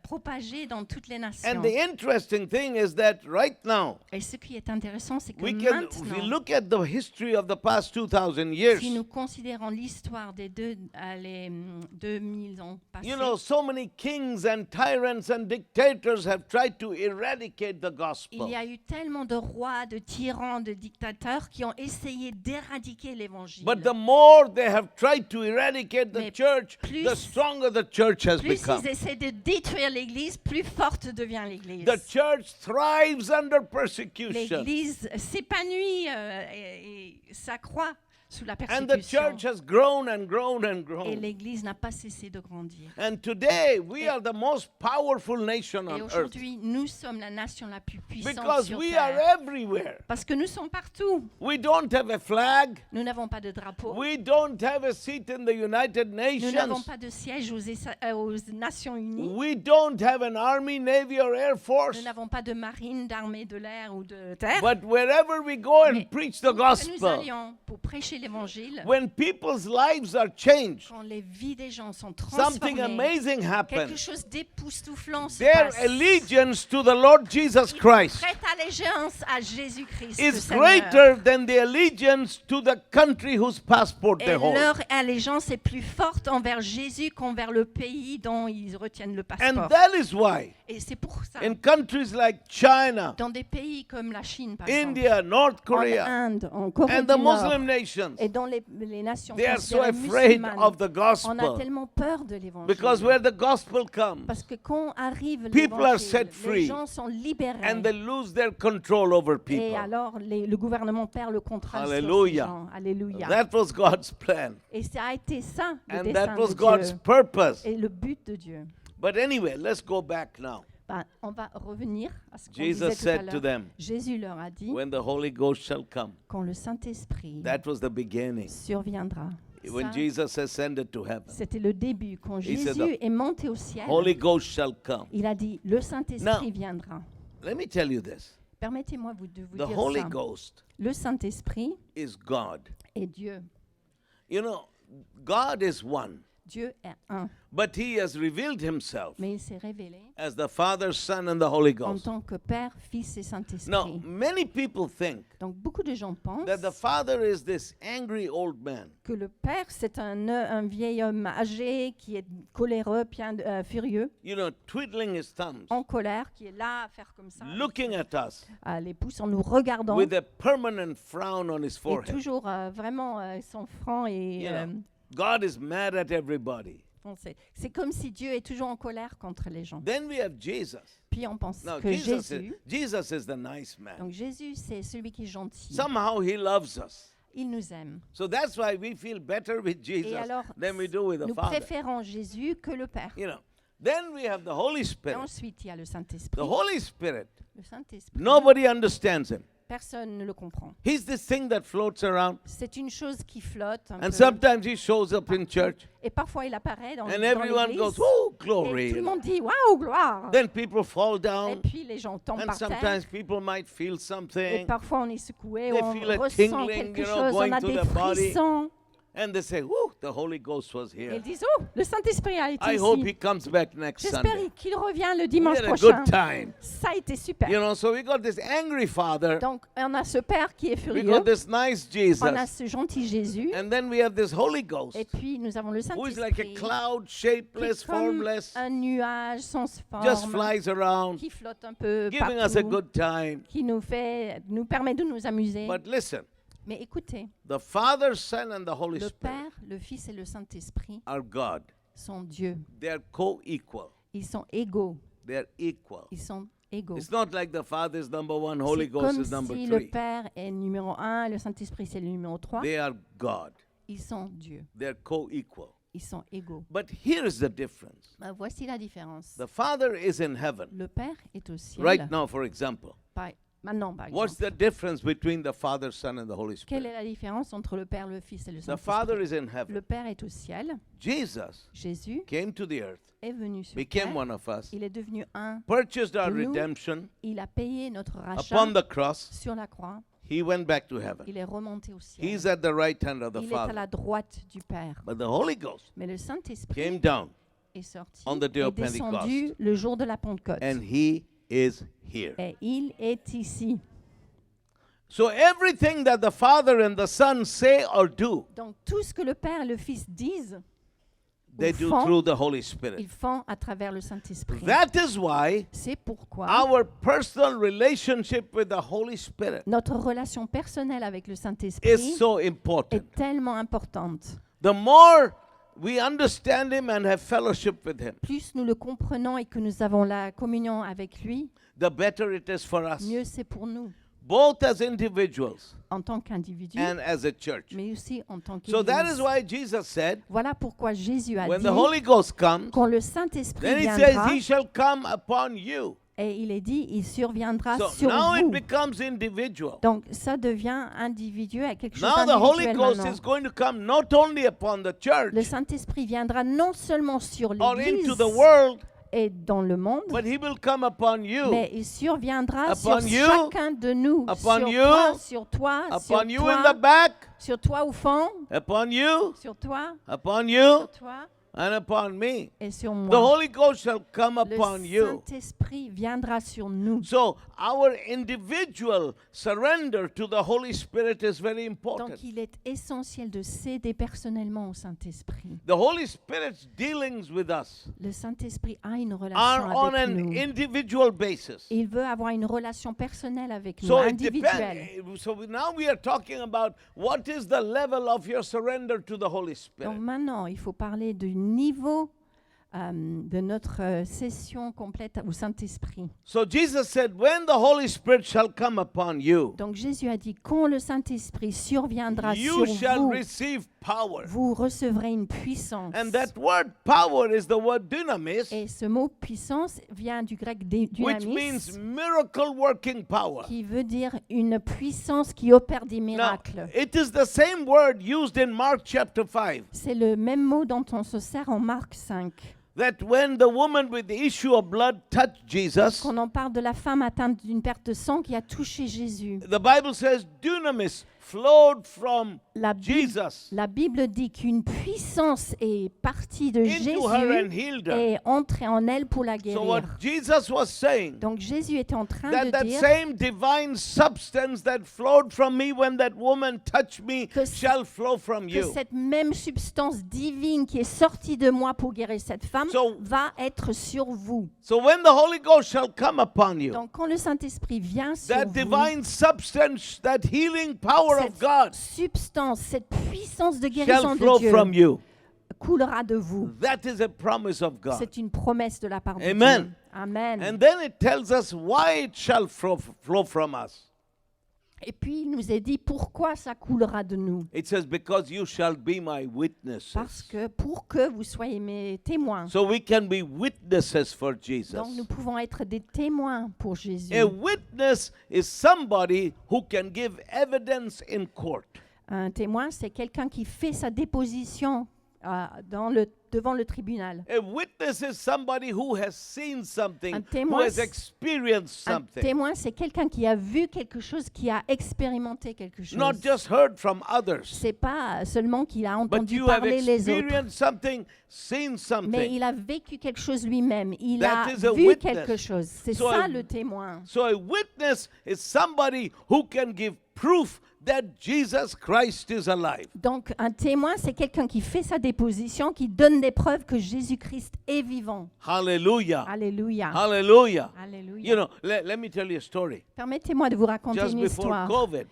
propagé dans toutes les nations. And the interesting thing is that right now, Et ce qui est intéressant, c'est que if we maintenant, look at the history of the past 2,000 years, si nous considérons l'histoire des 2000 ans passés, you know, so many kings and tyrants and dictators have tried to eradicate the il gospel. y a eu tellement de rois, de tyrans, de dictateurs qui ont essayé d'éradiquer l'Évangile. But the more they have tried to eradicate the Mais church, plus- the stronger the church has Plus become. ils essaient de détruire l'Église, plus forte devient l'Église. The church thrives under persecution. L'Église s'épanouit et s'accroît sous la And the persécution. church has grown and grown and Et grown. l'Église n'a pas cessé de grandir. And today we are the most powerful nation Et on earth aujourd'hui, nous sommes la nation la plus puissante because sur we are terre. everywhere. Parce que nous sommes partout. We don't have a flag. Nous n'avons pas de drapeau. We don't have a seat in the United Nous n'avons Nations. pas de siège aux Nations Unies. We don't have an army, navy, or air force. Nous n'avons pas de marine, d'armée de l'air ou de terre. But wherever we go and Mais preach the où que nous gospel, allions pour prêcher l'Évangile, when people's lives are changed, quand les vies des gens sont something transformées, amazing quelque happens. chose d'époustouflant se Their passe. allegiance to the Lord Jesus Christ Prête allégeance à Jésus-Christ, le is Seigneur. greater than the allegiance to the country whose passport Et they hold. leur allégeance est plus forte envers Jésus qu'envers le pays dont ils retiennent le And passeport. that is why Et c'est pour ça, in countries like China, dans des pays comme la Chine, par exemple, India, North en Korea, Inde, en Corée and du the Nord, Muslim nations, et dans les nations they are so considérées afraid musulmanes, of the on a gospel tellement peur de l'évangile. because where the gospel comes Parce que quand arrive People are l'évangile, set free les gens sont libérés. and they lose their control over Et people. alors, le gouvernement perd le contrôle sur ces Hallelujah. gens. Alléluia. That was God's plan, Et ça a été ça, le and dessein that was de God's Dieu purpose. et le but de Dieu. But anyway, let's go back now. Ben, on va revenir à ce qu'on Jesus disait tout à said to l'heure. them, Jésus leur a dit, when the Holy Ghost shall come, quand le Saint-Esprit that was the beginning. surviendra. When Ça, Jesus ascended to heaven, c'était le début. Quand He said Jésus est monté au ciel, Holy Ghost shall come. il a dit, le Saint-Esprit Now, viendra. Let me tell you this. Permettez-moi de vous The dire Holy ça. Ghost Le Saint-Esprit is God. est Dieu. You know, God is one, Dieu est un. but He has revealed Himself Mais il s'est révélé as the Father, Son, and the Holy en Ghost. tant que Père, Fils et Saint-Esprit. Now, many people think Donc beaucoup de gens pensent that the Father is this angry old man. que le Père, c'est un vieil homme âgé qui est coléreux, furieux, You know, twiddling his thumbs, en colère, qui est là à faire comme ça, looking at us à les pouces en nous regardant, with a permanent frown on his et forehead. toujours vraiment son franc et You know, God is mad at everybody. foncé. C'est comme si Dieu est toujours en colère contre les gens. Then we have Jesus. Puis on pense Now, que Jesus is the nice man. donc Jésus, c'est celui qui est gentil. Somehow He loves us. Il nous aime. So that's why we feel better with Jesus Et alors, than we do with the nous Father. préférons Jésus que le Père. You know. Then we have the Holy Et Spirit. ensuite, il y a le The Saint-Esprit. Holy Spirit, Le Saint-Esprit, nobody understands Him. personne ne le comprend. He's this thing that floats around, C'est une chose qui flotte un and peu. sometimes He shows up in church, Et parfois, il apparaît dans and everyone l'église. goes, "Woo, Et glory!" tout le you know. monde dit « Waouh, gloire !» Then people fall Et down, puis, les gens tombent and par terre. sometimes people might feel Et something, parfois, on est secoué, They on feel a ressent tingling, quelque you know, chose, going on a to des the body. frissons. and they say, "Woo, the Holy Ghost was Et here." ils disent « Oh, le Saint-Esprit a été I hope He ici. comes back next J'espère Sunday. qu'il revient le We dimanche had a prochain. good time. Ça a été super. You know, so we got this angry Father, Donc, on a ce Père qui est we furieux. got this nice Jesus, On a ce gentil Jésus. and then we have this Holy Ghost, Et puis, nous avons le who is like a Saint-Esprit cloud, qui shapeless, est comme formless, un nuage sans just forme, flies around, qui flotte un peu giving us a partout, good time. qui nous permet de nous amuser. But listen, Mais écoutez, the Father, Son, and the Holy le Spirit Père, le Fils et le Saint-Esprit are God. sont Dieu. They are co-equal. Ils sont égaux. They are equal. Ils sont égaux. It's not like the Father is number one, Holy C'est Ghost comme is number si le three. Père est numéro 1, le Saint-Esprit c'est le numéro 3. They are God. Ils sont Dieu. They are co-equal. Ils sont égaux. But here is the difference. Ben, voici la différence. The Father is in heaven. Le Père est au ciel. Right now, for example. Maintenant, par What's exemple. the difference between the Father, Son, and the Holy Quelle Spirit? est la différence entre le Père, le Fils et le The Father Saint-Esprit? is in heaven. Le Père est au ciel. Jesus Jésus came to the earth, est venu sur became terre. one of us, Il est devenu un. purchased our de nous. redemption Il a payé notre rachat upon the cross. sur la croix. He went back to heaven. Il est remonté au ciel. He's at the right hand of the Il est à Father. la droite du Père. But the Holy Ghost Mais le came Saint-Esprit down, est sorti, on the day est of descendu le jour de la Pentecôte. and He is here. Et il est ici. So everything that the Father and the Son say or do, Donc tout ce que le Père et le Fils disent, they ou do font, through the Holy Spirit. ils font à travers le Saint-Esprit. That is why C'est pourquoi our personal relationship with the Holy Spirit notre relation personnelle avec le is Saint-Esprit so important. est tellement importante. The more we understand Him and have fellowship with Him, Plus nous le comprenons et que nous avons la communion avec lui, the better it is for us. mieux c'est pour nous. both as individuals en tant qu'individu, and as a church. mais aussi en tant So that is qu'Église. why Jesus said, Voilà pourquoi Jésus a when dit, the Holy Ghost comes, quand le Saint-Esprit then he viendra, says he shall come upon you. et il est dit, il surviendra So sur now it vous. becomes individual. Donc ça devient individuel, quelque chose Now the Holy d'individuel Ghost maintenant. is going to come not only upon the church Le Saint-Esprit viendra non seulement sur or l'Église into the world, et dans le monde, but he will come upon you, mais il surviendra Upon sur you, chacun de nous, upon sur you, toi, sur toi, upon you sur in toi, the back, sur toi au fond, upon you, sur toi, upon sur you, toi and upon me. et sur The moi. Holy Ghost shall come Le upon you. Saint-Esprit viendra sur nous. So our individual surrender to the Holy Spirit is very important. Donc il est essentiel de céder personnellement au Saint-Esprit. The Holy Spirit's dealings with us Le Saint-Esprit a une are relation on avec an nous. individual basis. Il veut avoir une relation personnelle avec nous, So it individuelle. depends. So now we are talking about what is the level of your surrender to the Holy Spirit. Donc maintenant, il faut parler du niveau de notre session complète au Saint-Esprit. So Jesus said, when the Holy Spirit shall come upon you, Donc Jésus a dit, quand le Saint-Esprit surviendra you sur shall vous, receive power. vous recevrez une puissance. And that word power is the word dynamis, Et ce mot puissance vient du grec which dynamis, means miracle working power. qui veut dire une puissance qui opère des Now, miracles. it is the same word used in Mark chapter 5. C'est le même mot dont on se sert en Marc 5. That when the woman with the issue of blood touched Jesus, Quand on parle de la femme atteinte d'une perte de sang qui a touché Jésus. the Bible says dunamis flowed from La Jesus La Bible dit qu'une puissance est partie de into her and Jésus healed her. et entrée en elle pour la So what guérir. Jesus was saying, Donc Jésus était en train that de that dire same divine substance that flowed from me when that woman touched me Que shall flow from que you. cette même substance divine qui est sortie de moi pour guérir cette femme So- va être sur vous. So when the Holy Ghost shall come upon you, Donc quand le Saint-Esprit vient sur that vous, divine substance, that healing power of cette God substance, cette puissance de shall guérison flow de Dieu from you. coulera de vous. That is a promise of God. C'est une promesse de la part de Amen. Dieu. Amen. And then it tells us why it shall flow from us. Et puis il nous est dit pourquoi ça coulera de nous. It says, because you shall be my witnesses. Parce que pour que vous soyez mes témoins. So we can be witnesses for Jesus. Donc nous pouvons être des témoins pour Jésus. A witness is somebody who can give evidence in court. Un témoin, c'est quelqu'un qui fait sa déposition devant le tribunal. A witness is somebody who has seen something, Un who témoin, has experienced Un something, témoin, c'est quelqu'un qui a vu quelque chose, qui a expérimenté quelque chose. not just heard from others, C'est pas seulement qu'il a but entendu you have parler les autres, experienced something, seen mais something. il a vécu quelque chose lui-même. Il That a is a vu witness. quelque chose. C'est So ça a- le témoin. So a witness is somebody who can give proof that Jesus Christ is alive. Donc un témoin, c'est quelqu'un qui fait sa déposition, qui donne des preuves que Jésus-Christ est vivant. Hallelujah. Alléluia. Hallelujah. Alléluia. You know, let me tell you a story. Permettez-moi de vous raconter Just une before histoire. COVID,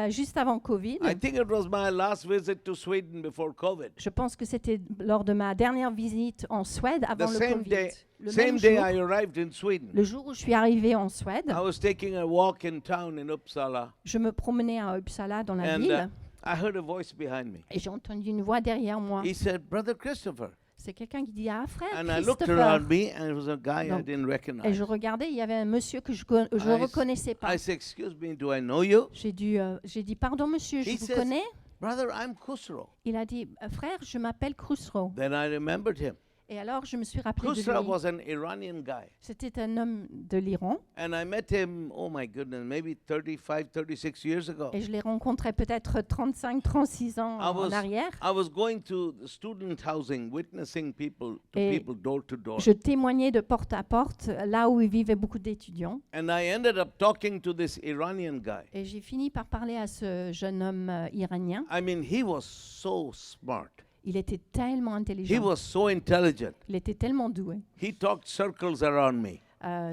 Juste avant Covid, I think it was my last visit to Sweden before COVID. je pense que c'était lors de ma dernière visite en Suède avant The le same Covid. day, Le same même day jour, I arrived in Sweden. le jour où je suis arrivée en Suède, I was taking a walk in town in Uppsala, je me promenais à Uppsala dans la and ville I heard a voice behind me. et j'ai entendu une voix derrière moi. He said, "Brother Christopher." C'est quelqu'un qui dit ah frère And I looked Christopher. around me, and it was a guy I Donc, didn't Et recognize. je regardais, il y avait un monsieur que je I reconnaissais pas. said, "Excuse me, do I know you?" J'ai dit pardon monsieur, je He vous says- connais. "Brother, I'm Khusro." Il a dit frère, je m'appelle Khusro. Then I remembered him. Et alors je me suis rappelé de Khusro lui. was an Iranian guy. C'était un homme de l'Iran And I met him, oh my goodness, maybe 35, 36 years ago. et je l'ai rencontré peut-être 35, 36 ans I en was, arrière. I was going to the student housing, witnessing people to Et people door to door. Je témoignais de porte à porte là où il vivait beaucoup d'étudiants. And I ended up talking to this Iranian guy. Et j'ai fini par parler à ce jeune homme iranien. I mean, he was so smart. Il était tellement He intelligent. was so intelligent. Il était tellement doué. He talked circles around me.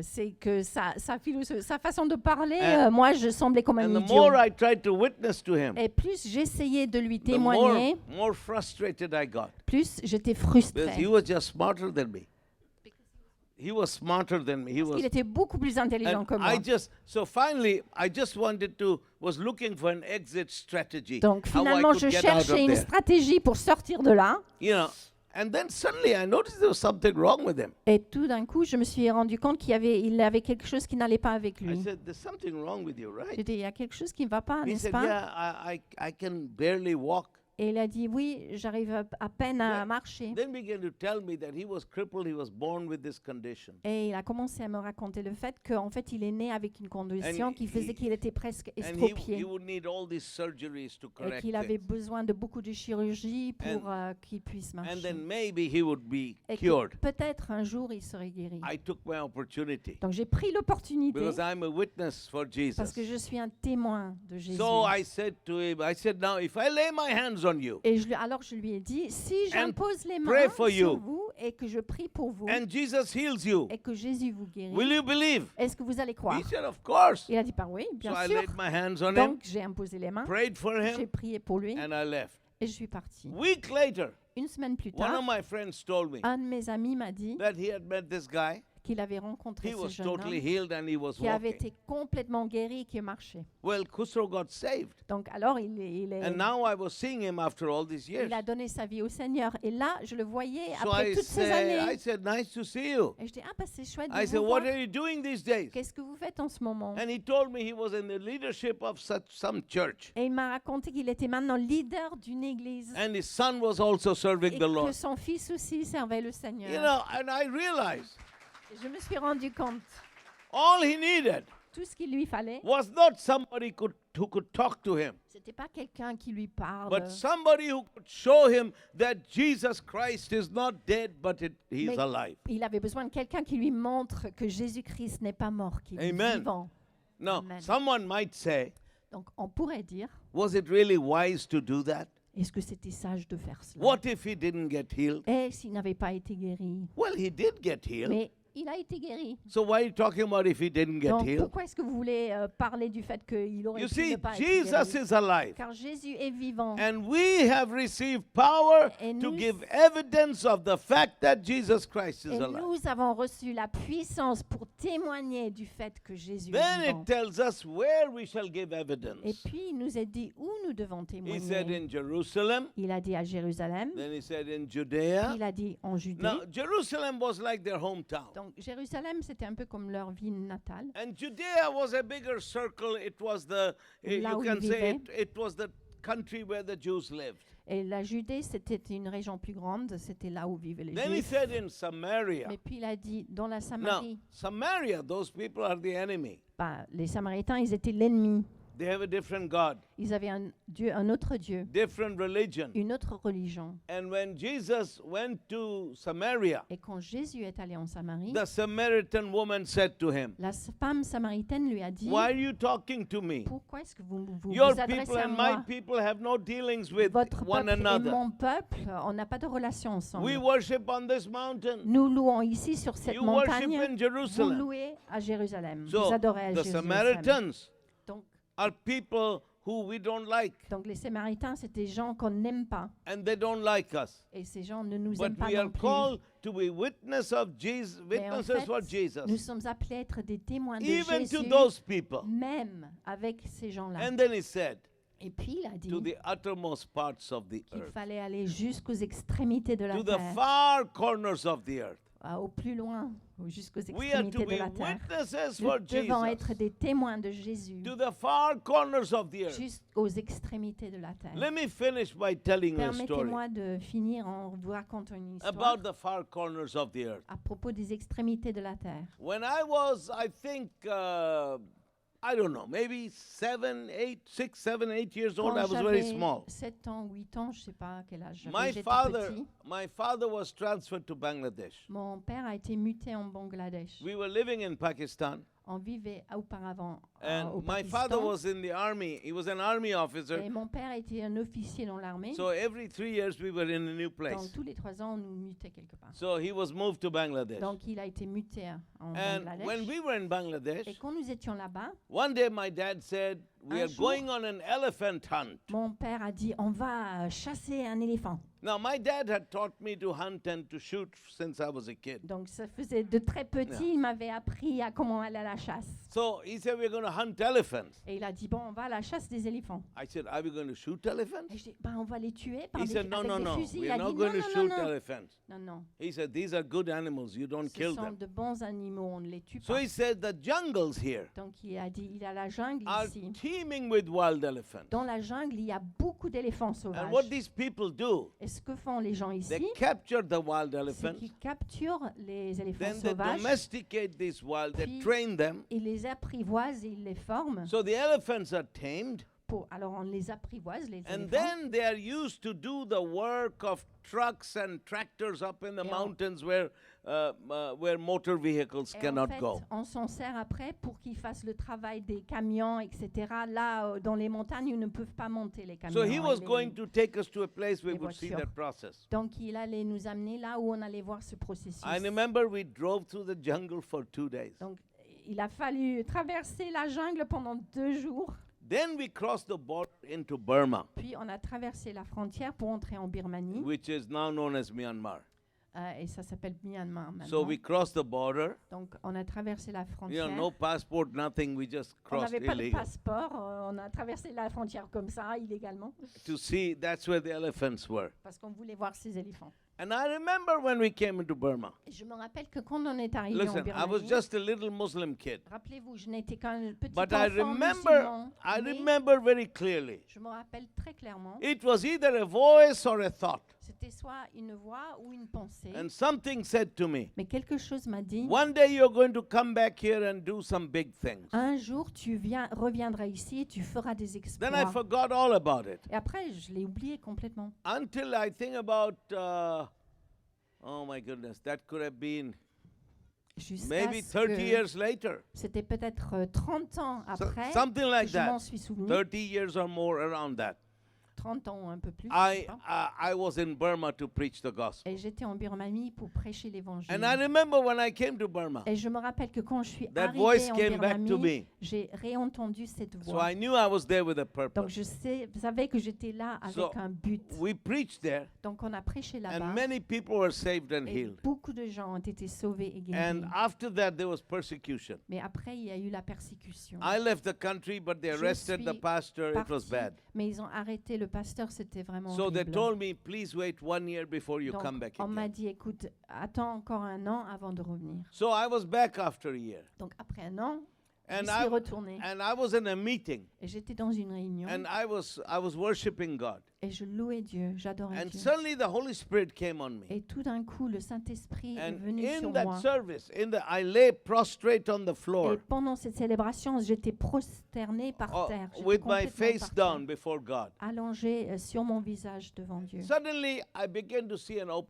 C'est que sa façon de parler, And- moi, je semblais comme un And the idiot. more I tried to witness to him, Et plus j'essayais de lui the more, témoigner, more frustrated I got. plus j'étais Because he frustrée. was just smarter than me. he was smarter than me. He Parce qu'il was, était beaucoup plus intelligent and que moi. so finally, I just was looking for an exit strategy. Donc how I finalement, could je get out of cherchais une there. stratégie pour sortir de là. You know, and then suddenly I noticed there was something wrong with him. Et tout d'un coup, je me suis rendu compte il avait quelque chose qui n'allait pas avec I lui. said, "There's something wrong with you, J'ai right?" dit, il y a quelque chose qui ne va pas, He n'est-ce said, pas? "Yeah, I can barely walk." Et il a dit, oui, j'arrive à peine à Yeah. marcher. Then began to tell me that he was crippled. He was born with this condition. Et il a commencé à me raconter le fait qu'en fait, il est né avec une condition qui faisait qu'il était presque And he estropié would need all these surgeries to et correct qu'il avait it. besoin de beaucoup de chirurgie pour qu'il puisse And marcher. then maybe he would be Et que cured. peut-être un jour, il serait guéri. I took my opportunity Donc j'ai pris l'opportunité because I'm a witness for parce Jesus. que je suis un témoin de Jésus. So I said to him, now if I lay my hands on you Et alors je lui ai dit, si j'impose les pray mains for sur you. vous et que je prie pour vous and Jesus heals you, et que Jésus vous guérit, will you believe? est-ce que vous allez croire? He said, of course. Il a dit, oui, So bien I sûr. laid my hands on him, Donc j'ai imposé les mains, prayed for j'ai him, prié pour lui and I left. et je suis partie. Week later, Une semaine plus one tard, of my friends told me un de mes amis m'a dit that he had met this guy. qu'il avait rencontré He ce was jeune totally homme healed and he was qui avait walking. été complètement guéri et qui marchait. Well, Khusro got saved. Donc alors And now I was seeing him after all these years. il a donné sa vie au Seigneur. Et là, je le voyais So après I toutes ces années. said, nice to see you. Et je dis, bah, c'est chouette de I vous said, voir. what are you doing these days? Qu'est-ce que vous faites en ce moment? And he told me he was in the leadership of some church. Et il m'a raconté qu'il était maintenant leader d'une église And his son was also serving et the que Lord. son fils aussi servait le Seigneur. You know, and I realized Et je me suis rendu compte, all he needed tout ce qu'il lui fallait, was not somebody who could talk to him, c'était pas quelqu'un qui lui parle, but somebody who could show him that Jesus Christ is not dead, but he's Mais alive. il avait besoin de quelqu'un qui lui montre que Jésus-Christ n'est pas mort, qu'il est Amen. vivant. Now, Amen. someone might say, Donc on pourrait dire, was it really wise to do that? est-ce que c'était sage de faire cela? What if he didn't get healed? Et s'il n'avait pas été guéri? Well, he did get healed. Mais il a été guéri. So why are you talking about if he didn't get Donc healed? pourquoi est-ce que vous voulez parler du fait qu'il aurait You pu see, ne pas être Jesus guéri? is alive. Car Jésus est vivant. And we have received power Et to nous- give evidence of the fact that Jesus Christ is Et alive. nous avons reçu la puissance pour témoigner du fait que Jésus est Then vivant. it tells us where we shall give Et evidence. puis il nous a dit où nous devons He said témoigner. in Jerusalem, Il a dit à Jérusalem, then he said in Judea. il a dit en Judée. Now, Jerusalem was like their hometown. Donc Jérusalem, c'était un peu comme leur ville natale. And Judea was a bigger circle. It was Là you où can ils say vivaient. it was the country where the Jews lived. Et la Judée, c'était une région plus grande, c'était là où vivaient les Then he Juifs. said in Samaria. Mais puis il a dit, dans la Now, Samarie, Samaria, those people are the enemy. les Samaritains, ils étaient l'ennemi. They have a different God, Ils avaient un autre Dieu, different religion. une autre religion. And when Jesus went to Samaria, Et quand Jésus est allé en Samarie, the Samaritan woman said to him, la femme samaritaine lui a dit, why are you talking to me? pourquoi est-ce que vous Your vous adressez people à and my moi? people have no dealings with Votre one peuple et another. mon peuple, on n'a pas de relation We ensemble. worship on this mountain. Nous louons ici sur cette You worship montagne. in Vous Jerusalem. louez à Jérusalem. So Vous adorez à the Jérusalem. Samaritans Donc, are people who we don't like, donc les Samaritains, c'est des gens qu'on n'aime pas. and they don't like us. Et ces gens ne nous But aiment pas we are non plus. called to be witnesses of Jesus, Mais en witnesses fait, for Jesus, nous sommes appelés à être des témoins de even to Jésus, those people. même avec ces gens-là. And then he said, Et puis il a dit to the uttermost parts of the qu'il earth, fallait aller jusqu'aux extrémités de la to the terre, far corners of the earth. Au plus loin, jusqu'aux We are to extrémités de be la terre. witnesses Nous for devons être Jesus, des témoins de Jésus to the far corners of the earth. jusqu'aux extrémités de la terre. Let me finish by telling a story Permettez-moi de finir en vous racontant une histoire about the far corners of the earth. à propos des extrémités de la terre. When I was, I think, I don't know, maybe 6, 7, 8 years old, I Quand was very j'avais small. 7 ans, 8 ans, je ne sais pas à quel âge My j'avais, j'étais father, petit. my father was transferred to Bangladesh. Mon père a été muté en Bangladesh. We were living in Pakistan, On vivait auparavant and au my father Pakistan. was in the army. He was an army officer. Et mon père était un officier dans l'armée. So every 3 years we were in a new Donc place. tous les 3 ans, on nous mutait quelque part. So he was moved to Bangladesh. Donc il a été muté en And when Bangladesh. we were in Et Bangladesh, quand nous étions là-bas, one day my dad said, we Un are jour- going on an elephant hunt. Mon père a dit, on va chasser un éléphant. Now, my dad had taught me to hunt and to shoot since I was a kid. Donc ça faisait de très petit, Yeah. il m'avait appris à comment aller à la chasse. So he said, we're going to hunt elephants. Et il a dit, bon, on va à la chasse des éléphants. I said, are we going to shoot elephants? Et je dis, on va les tuer par He des, said, no, avec no, des no. fusils. Il We're a not dit, going non, to non, shoot non, non. elephants. Non, non. He said, these are good animals. You don't Ce kill sont them. de bons animaux, on ne les tue So pas. he said, the jungles here Donc il a dit, il y a la jungle are ici. teeming with wild elephants. Dans la jungle, il y a beaucoup d'éléphants And what sauvages. these people do, Et ce que font les gens they ici, capture the wild c'est elephants, qu'ils capturent les éléphants then they sauvages, domesticate these wild, they Puis- train them. ils les apprivoisent et ils les forment. So the elephants are tamed, Alors on les apprivoise, les and éléphants. then they are used to do the work of trucks and tractors up in the Et en- mountains where motor vehicles Et en cannot fait, go. on s'en sert après pour qu'ils fassent le travail des camions, etc. Là, dans les montagnes, ils ne peuvent pas monter les camions. So he et was les- going to take us to a place where we les would see voitures. that process. Donc, il allait nous amener là où on allait voir ce processus. I remember we drove through the jungle for 2 days. Donc, il a fallu traverser la jungle pendant 2 jours. Then we crossed the border into Burma, Puis, on a traversé la frontière pour entrer en Birmanie. which is now known as Myanmar. Et ça s'appelle Myanmar maintenant. So we crossed the border. Donc, on a traversé la You know, frontière. no passport, nothing. We just On crossed n'avait pas de illegal passeport. On a traversé la frontière comme ça, illégalement, to see. That's where the elephants were. parce qu'on voulait voir ces éléphants. And I remember when we came into Burma. Et je me rappelle que quand on est arrivé en Listen, I was Birmanie, just a little Muslim kid, rappelez-vous, je n'étais qu'un petit but I enfant remember, musulman, I mais remember very clearly. je me rappelle très clairement, It was either a voice or a thought, c'était soit une voix ou une pensée, and something said to me, mais quelque chose m'a dit, one day you're going to come back here and do some big things. un jour tu reviendras ici et tu feras des exploits. Then I forgot all about it Et après, je l'ai oublié complètement. until I think about, oh my goodness, that could have been Jusqu'à maybe ce 30 que years later. c'était peut-être 30 ans So- après something que like je m'en that. suis souvenu, 30 years or more around that. 30 ans ou un peu plus. je sais pas. I was in Burma to preach the gospel. Et j'étais en Birmanie pour prêcher l'évangile. And I remember when I came to Burma, Et je me rappelle que quand je suis that voice arrivée en came back to Birmanie, me. j'ai réentendu cette So voix. I knew I was there with a Donc purpose. je savais que j'étais là avec So, un but. We preached there, Donc on a prêché là-bas. and many people were saved and Et healed. beaucoup de gens ont été sauvés et guéris. And after that, there was persecution. Mais après, il y a eu la persécution. I left the country, but they Je arrested the suis pastor. It was Parti, bad. mais ils ont arrêté le pasteur, c'était vraiment So they horrible. told me, please wait 1 year before you Donc, come back on m'a again. dit, écoute, attends encore un an avant de revenir. So I was back after a year. Donc après un an, je And suis I, retournée. and I was in a meeting, Et j'étais dans une réunion and I was worshiping God. et je louais Dieu, j'adorais And Dieu. suddenly the Holy Spirit came on me. Et tout d'un coup, le Saint-Esprit est And venu in sur that moi. service, I lay prostrate on the Et floor pendant cette célébration, j'étais prosternée par terre. J'étais with my complètement face par terre, down before God. allongée sur mon visage devant Dieu. Suddenly, I began to see an open.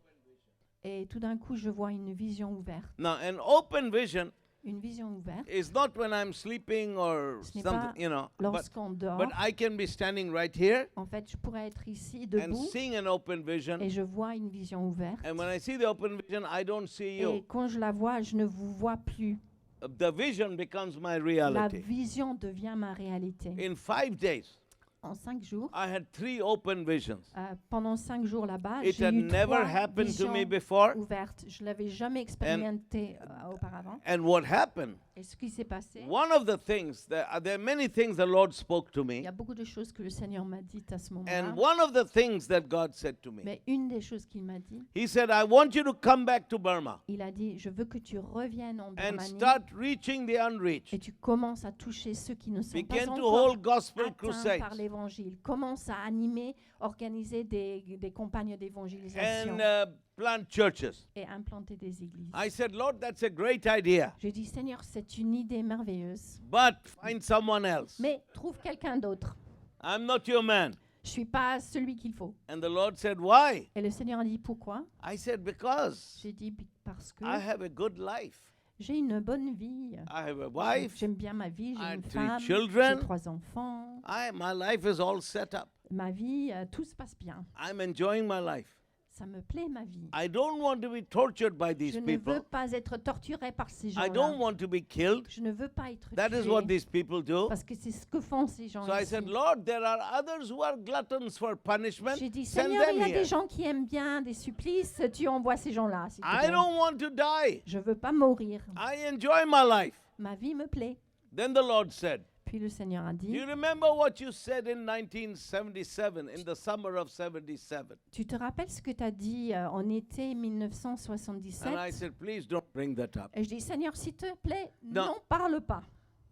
Et tout d'un coup, je vois une vision ouverte. Now, an open vision Une vision ouverte, is not when I'm sleeping or Ce n'est something, pas you know. lorsqu'on dort. But I can be standing right here En fait, je pourrais être ici and debout seeing an open vision. et je vois une vision ouverte. And when I see the open vision, I don't see Et you. quand je la vois, je ne vous vois plus. The vision becomes my La reality. vision devient ma réalité. In 5 days, En 5 jours, I had 3 open visions. pendant 5 jours là-bas, It j'ai had eu never 3 happened to me visions before. ouvertes. Je ne l'avais jamais expérimenté auparavant. And what happened? Et ce qui s'est passé, One of the things, there are many things the Lord spoke to il me. y a beaucoup de choses que le Seigneur m'a dites à ce And moment-là. one of the things that God said to me, Mais une des choses qu'il m'a dit, He said, I want you to come back to Burma il a dit, je veux que tu reviennes en and Birmanie start reaching the et unreached. tu commences à toucher ceux qui ne sont pas Begin to encore hold gospel atteints par crusades l'évangile. Commence à animer, organiser des campagnes d'évangélisation and plant churches. et implanter des églises. I said, Lord, that's a great idea, J'ai dit, Seigneur, c'est une idée merveilleuse, but find someone else. mais trouve quelqu'un d'autre. I'm not your man. Je suis pas celui qu'il faut. And the Lord said, why? Et le Seigneur a dit, pourquoi? I said, because J'ai dit, parce que I have a good life. j'ai une bonne vie. I have a wife. J'aime bien ma vie, I j'ai have une 3 femme, children. j'ai 3 enfants. My life is all set up. Ma vie, tout se passe bien. I'm enjoying my life. Ça me plaît, ma vie. I don't want to be tortured by these Je ne people. veux pas être torturé par ces I don't gens-là. want to be killed. Je ne veux pas être That is what tué. these people do. Parce que c'est ce que font ces gens So I ici. said, Lord, there are others who are gluttons for punishment. J'ai dit, Send Seigneur, them il y a here. des gens qui aiment bien des supplices. Tu envoies ces gens-là, s'il te I plaît. don't want to die. Je veux pas mourir. I enjoy my life. Ma vie me plaît. Then the Lord said, Puis le Seigneur a do dit, you remember what you said in 1977, in the summer of 77? tu te rappelles ce que tu as dit en été 1977? And I said, please don't bring that up. Et je dis, Seigneur, s'il te plaît, Non. non, parle pas.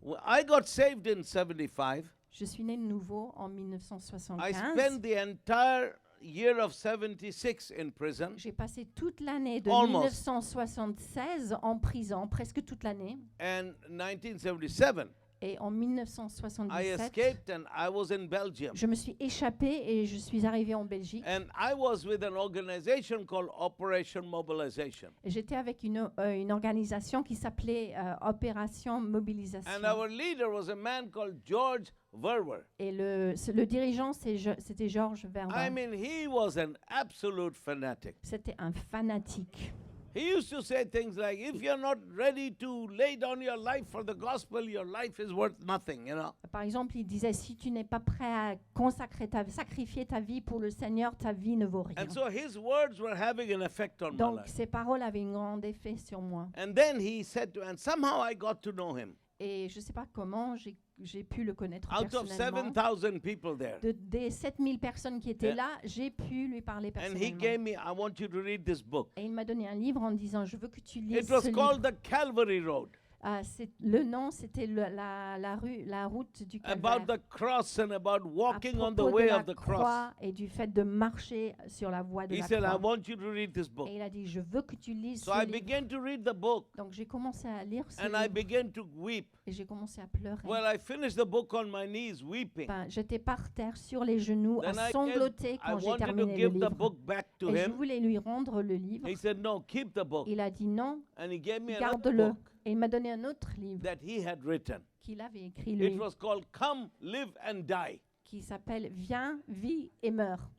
Well, I got saved in 75. Je suis né de nouveau en I 1975. spent the entire year of 76 in prison. J'ai passé toute l'année de Almost. 1976 en prison, presque toute l'année. And 1977, Et en I 1977, escaped and I was in Belgium. je me suis échappée et je suis arrivée en Belgique. And I was with an organization called Operation Mobilization. Et j'étais avec une organisation qui s'appelait Opération Mobilisation. And our leader was a man called George Verwer. Et le dirigeant, c'était Georges I Verwer. mean, he was an absolute fanatic. C'était un fanatique. He used to say things like, if you're not ready to lay down your life for the gospel, your life is worth nothing, you know. Par exemple, il disait, si tu n'es pas prêt à sacrifier ta vie pour le Seigneur, ta vie ne vaut rien. And so his words were having an effect on my Donc, life. ces paroles avaient un grand effet sur moi. And then he said and somehow I got to know him. Et je ne sais pas comment j'ai pu le connaître Out of personnellement. 7,000 people there. Des 7000 personnes qui étaient Yeah. là, j'ai pu lui parler And he personnellement. gave me, I want you to read this book. Et il m'a donné un livre en disant, je veux que tu lises It was ce called livre. The Calvary Road, Le nom, c'était la route du Calvaire. about the cross and about À walking on the propos de way la of the cross. croix et du fait de marcher sur la voie de He la said, I croix. want you to read this book. Et il a dit, je veux que tu lises So ce I livre. began to read the book Donc j'ai commencé à lire ce and I livre began to weep. et j'ai commencé à pleurer. Well, I finished the book on my knees weeping. J'étais par terre sur les genoux Then à I sangloter I quand j'ai wanted to terminé le give the livre. book back to Et je him. voulais lui rendre le livre. He said, no, keep the book. Il a dit non, And he gave me another garde-le. book Et il m'a donné un autre livre that he had written. qu'il avait écrit It lui, was called Come, Live and Die. qui s'appelle Viens, vis et meurs.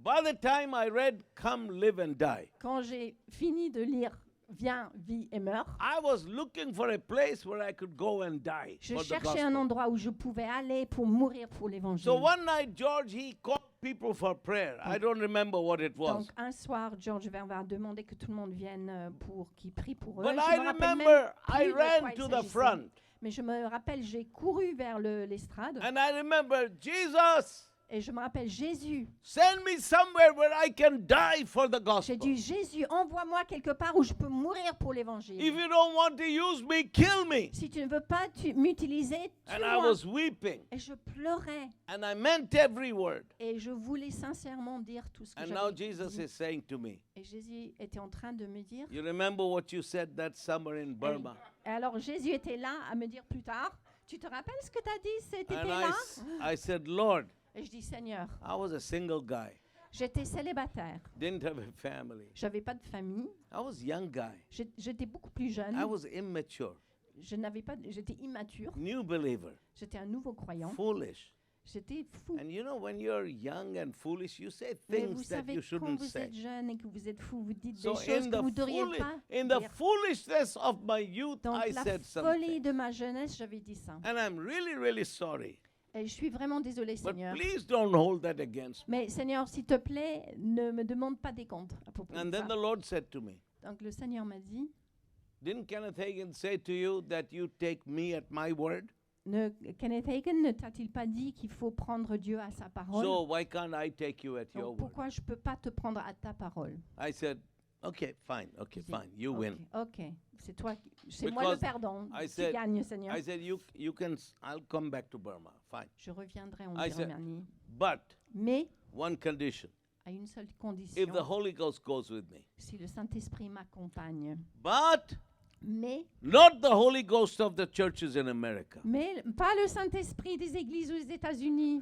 By the time I read Come, Live and Die, Quand j'ai fini de lire Viens, vis et meurs, I was looking for a place where I could go and die je for the cherchais un gospel. endroit où je pouvais aller pour mourir pour l'évangile. So one night, George, he called people for prayer. I don't remember what it was. Donc un soir, George Verwer a demandé que tout le monde vienne pour qu'il prie pour eux. But Je I me rappelle même remember I plus de quoi ran il to the s'agissait. front Mais je me rappelle, j'ai couru vers l'estrade and I remember, Jesus, et je me rappelle Jésus. send me somewhere where I can die for the J'ai gospel. dit Jésus, envoie-moi quelque part où je peux mourir pour l'évangile. If you don't want to use me, kill me. Si tu ne veux pas m'utiliser, And I tue-moi. was weeping Et je pleurais and I meant every word. et je voulais sincèrement dire tout ce que And now j'avais Jesus dit. is saying to me, Et Jésus était en train de me dire. you remember what you said that summer in Burma? Et alors Jésus était là à me dire plus tard, tu te rappelles ce que tu as dit cet And été-là? I said, Lord, Et je dis Seigneur, I was a single guy, j'étais célibataire, didn't have a family. j'avais pas de famille, I was a young guy. j'étais beaucoup plus jeune, I was immature, j'étais immature, new believer, j'étais un nouveau croyant, foolish. j'étais fou. And you know, when you're young and foolish, you say Mais vous things that savez, you quand shouldn't vous say. êtes jeune et que vous êtes fou, vous dites So des choses que vous ne devriez pas in the dire. foolishness of my youth, Donc I la said folie something. de ma jeunesse, j'avais dit ça. And I'm really, really sorry. Et je suis vraiment désolée, But Seigneur. please don't hold that against me. Mais Seigneur, s'il te plaît, ne me demande pas des comptes à propos And de then ça. the Lord said to me, Donc le Seigneur m'a dit, didn't Kenneth Hagin say to you that you take me at my word? Kenneth Hagin ne t'a-t-il pas dit qu'il faut prendre Dieu à sa parole? So why can't I take you at your Donc word? pourquoi je ne peux pas te prendre à ta parole? I said, okay, fine, okay, J'ai dit, fine, you Ok, win. Ok, c'est moi le Because perdant. I Tu said- gagnes, Seigneur. I said, you can, I'll come back to Burma, fine. Je reviendrai en I said- Birmanie. But Mais one condition, à une seule if condition, the Holy Ghost goes with me. si le Saint-Esprit m'accompagne. But Mais not the Holy Ghost of the churches in America, pas le Saint-Esprit des églises aux États-Unis,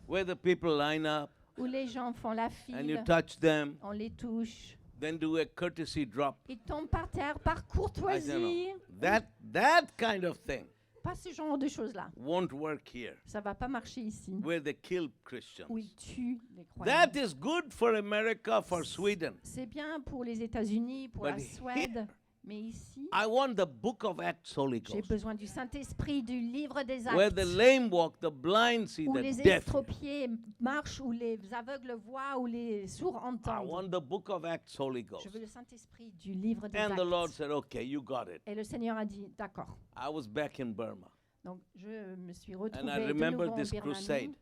where the people line up où les gens font la and you file, touch them, on les touche, then do a courtesy drop. ils tombent par terre par I said, courtoisie. no. That kind of thing. pas ce genre de choses-là. won't work here, Ça va pas marcher ici, where they kill Christians. où ils tuent les croyants. That is good for America, for Sweden. C'est bien pour les États-Unis, pour But la Suède, mais ici, I want the book of Acts, Holy j'ai Ghost, besoin du Saint-Esprit, du livre des where the Actes, lame walk, the blind see, où the les deaf hear. estropiés marchent, où les aveugles voient, où les sourds I entendent. want the book of Acts, Holy Je Ghost. veux le Saint-Esprit du livre des And the Lord Actes. said, okay, you got it. Et le Seigneur a dit, d'accord. I was back in Burma. Donc je me suis And I retrouvée de remember nouveau en this crusade. Birmanie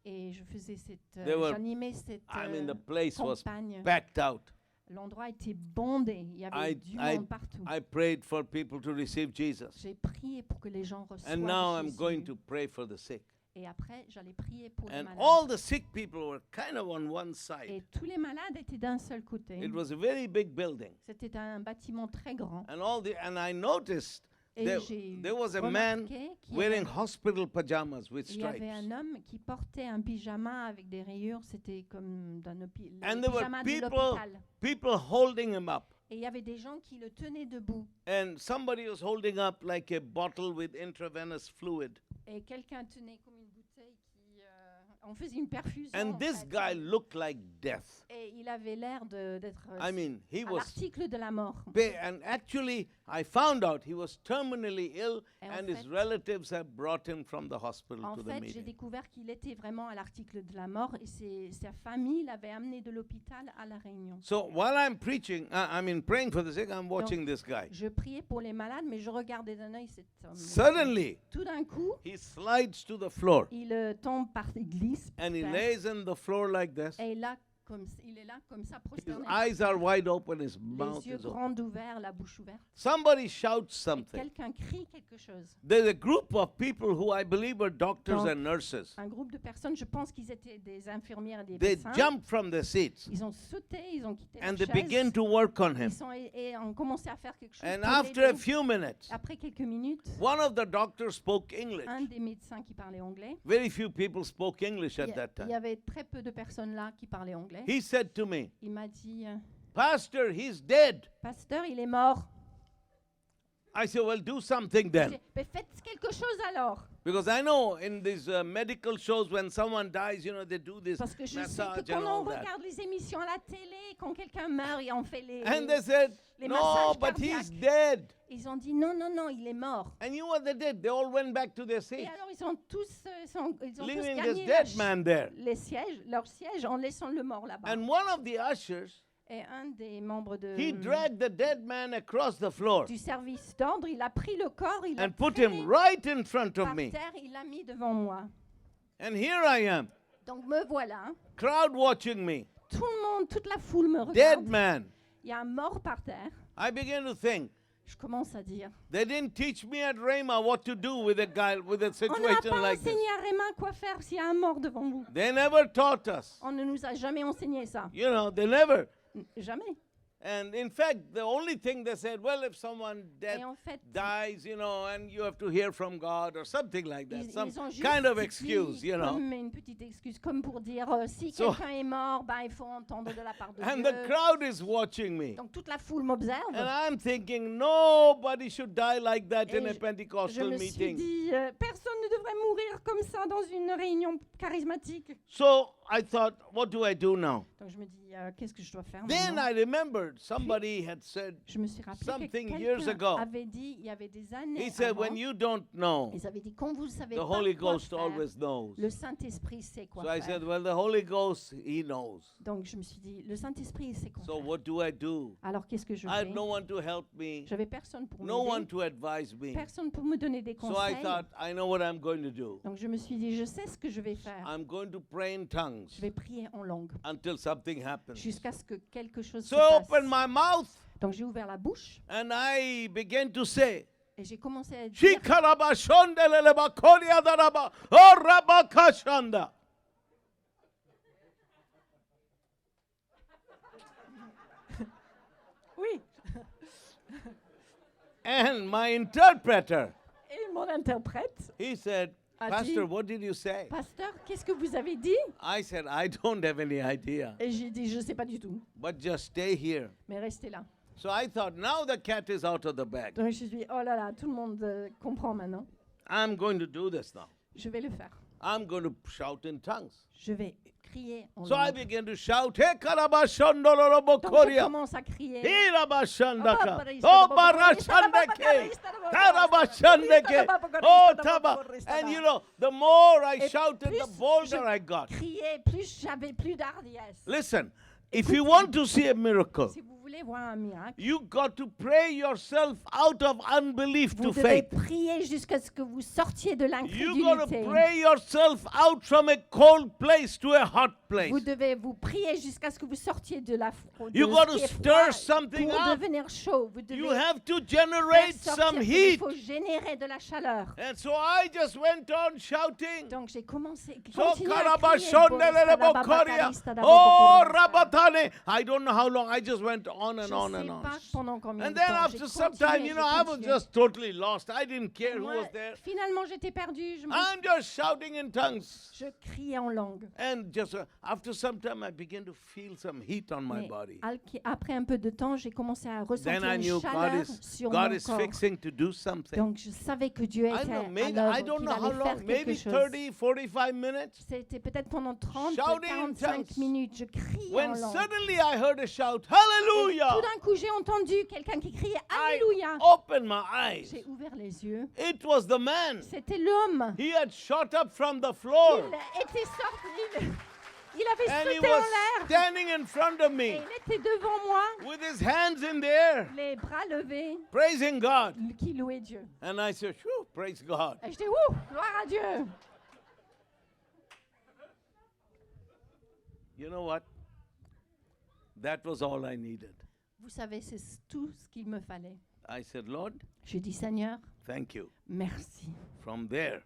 et je faisais They were- j'animais cette I mean, the place was campagne. packed out. L'endroit était bondé, il y avait du monde partout. I prayed for people to receive Jesus. J'ai prié pour que les gens reçoivent And now I'm Jésus. going to pray for the sick. Et après, j'allais prier pour les And malades. all the sick people were kind of on one Et side. tous les malades étaient d'un seul côté. It was a very big building. C'était un bâtiment très grand. And I noticed Et j'ai there was a man remarqué qu'il y wearing avait- hospital pajamas with il y avait stripes. un homme qui portait un pyjama avec des rayures. C'était comme d'un And there were pyjama de people, l'hôpital. people holding him up. Et il y avait des gens qui le tenaient debout. And somebody was holding up like a bottle with intravenous fluid. Et quelqu'un tenait comme une bouteille qui... on faisait une perfusion. And en this fait. guy looked like death. Et il avait l'air d'être I mean, he à was. l'article de la mort. And actually, I found out he was terminally ill, Et en and his fait- relatives have brought him from the hospital En to the fait, j'ai meeting. découvert qu'il était vraiment à l'article de la mort et sa famille l'avait amené de l'hôpital à la Réunion. So while I'm preaching, praying for the sick, I'm watching this guy. Je priais pour les malades, mais je regardais d'un œil cet homme. Suddenly, Tout d'un coup, he slides to the floor, il tombe il glisse par and he terre, lays on the floor like this. et il est là comme ça, His prosterné, par eyes are wide open, his mouth les yeux is open. grands ouverts, la bouche ouverte. Somebody shouts Et something. quelqu'un crie quelque chose. There's a group of people who I believe were doctors Donc, and nurses. Un groupe de personnes, je pense qu'ils étaient des infirmières et des They médecins. jumped from their seats Ils ont sauté, ils ont quitté and leur they chaise. began to work on him. Et ont commencé à faire quelque chose. And pour after a l'aider. few minutes, Après quelques minutes, one of the doctors spoke English. un des médecins qui parlait anglais, Very few people spoke English at il that y time. avait très peu de personnes là qui parlaient anglais. He said to me, Il m'a dit, Pastor, he's dead. pasteur, il est mort. I said, well, do something J'ai then. dit, mais faites quelque chose alors. Because I know in these medical shows, when someone dies, they do this Parce que je sais massage que and quand on all that. regarde les émissions à la télé, quand quelqu'un meurt, et on fait And they said, les no, massages but he's cardiaques. dead. Ils ont dit non, non, non, il est mort. And you know what they did? They all went back to their Et seats, alors ils ont tous, ils ont tous leaving this gagné dead man there. leur siège en laissant le mort là-bas. And one of the ushers, Et un des membres he dragged the dead man across the floor du service d'ordre, il a pris le corps, il l'a and put traîné him right in front of par me. terre, il l'a mis devant moi. And here I am, Donc me voilà, crowd watching me, tout le monde, toute la foule me dead regarde. man. Il y a un mort par terre. I began to think, Je commence à dire, they didn't teach me at Rhema what to do with a guy with a on ne m'a situation pas like this. enseigné à Réma quoi faire s'il y a un mort devant vous. They never taught us. On ne nous a jamais enseigné ça. They never. Jamais. And in fact, the only thing they said, well, if someone dead Et en fait, dies, and you have to hear from God or something like that, some ils ont juste kind of dit excuse, comme une petite excuse, comme pour dire si So- quelqu'un est mort, il faut entendre de la part de And Dieu. the crowd is watching me. Donc toute la foule m'observe. And I'm thinking, nobody should die like that Et in a je Pentecostal me suis meeting. dit, personne ne devrait mourir comme ça dans une réunion charismatique. So I thought, what do I do now? Donc je me dis, qu'est-ce que je dois faire Then maintenant? I remembered somebody had said, Je me suis rappelé something que years quelqu'un ago. avait dit, il y avait des années he said, avant, when you don't know, ils avaient dit, quand vous ne savez the pas Holy quoi Ghost faire, always knows. le Saint-Esprit sait quoi So I faire. said, well, the Holy Ghost, he knows. Donc je me suis dit, le Saint-Esprit sait quoi So faire. what do I do? Alors qu'est-ce que je I had fais? no one to help me, J'avais personne pour no one m'aider, to advise me. personne pour me donner des So I conseils. thought, I know what I'm going to do. Donc je me suis dit, je sais ce que je vais faire. I'm going to pray in tongues Je vais prier en langue until something happens. jusqu'à ce que quelque chose se So I passe. opened my mouth Donc j'ai ouvert la bouche and I began to say, et j'ai commencé à dire, Shikarabashondelelebakoryadaraba, Orabakashanda. oui. And my interpreter, Et mon interprète he said, a Pastor, dit, what did you say? pasteur, qu'est-ce que vous avez dit? I said, I don't have any idea, Et j'ai dit, je sais pas du tout, but just stay here. mais restez là. So I thought, now the cat is out of the bag. Donc je me suis dit, oh là là, tout le monde comprend maintenant. I'm going to do this now. Je vais le faire. I'm going to shout in tongues. Je vais crier en So I langue. began to shout, Hey Donc je Karabashandolobokoria. commence à crier. Hirabashandaka. Oh Barashandake. Karabashandake. Oh Taba. And you know, the more I Et shouted, plus the bolder je I got. criais, plus j'avais plus d'hardiesse. Listen, if you want to see a miracle, Si vous voulez voir un miracle, you got to pray yourself out of unbelief vous to devez faith. prier jusqu'à ce que vous sortiez de You got to l'incrédulité. pray yourself out from a cold place to a hot place. Vous devez vous prier jusqu'à ce que vous sortiez de la froide. You got to stir something pour up. devenir chaud. Vous devez You have to faire generate sortir, some il heat. faut générer de la chaleur. And so I just went on shouting. Donc j'ai commencé So continué à crier, Karabashondelelebokoria. Oh Rabatane. I don't know how long. I just went on and Je on sais and on. pas pendant combien And de then temps. after some time, you know, I was just totally lost. I didn't care who Moi, was there. finalement, j'étais perdue. I'm just shouting in tongues. Je criais en langue. And just after some time, I began to feel some heat on my Mais body. après un peu de temps, j'ai commencé à Then ressentir I une knew chaleur sur God mon is corps. fixing to do something. Donc je savais que Dieu I était know, à maybe, I l'œuvre, don't qu'il know how allait faire long, quelque maybe chose. 30, 45 minutes. C'était peut-être pendant 30, Shouting in 45 tongues. minutes, je criais en When langue. suddenly I heard a shout, Et Hallelujah! tout d'un coup, j'ai entendu quelqu'un qui criait I Alléluia. opened my eyes. J'ai ouvert les yeux. It was the man. C'était l'homme. He had shot up from the floor. Il était sorti. Il avait And he sauté en was l'air. standing in front of Et me il était devant moi, with his hands in the air, les bras levés, praising God. qui louait Dieu. And I said, Phew, praise God. Et je dis, ouh, gloire à Dieu. You know what? That was all I needed. Vous savez, c'est tout ce qu'il me fallait. I said, Lord, Je dis, Seigneur, thank you. merci. From there,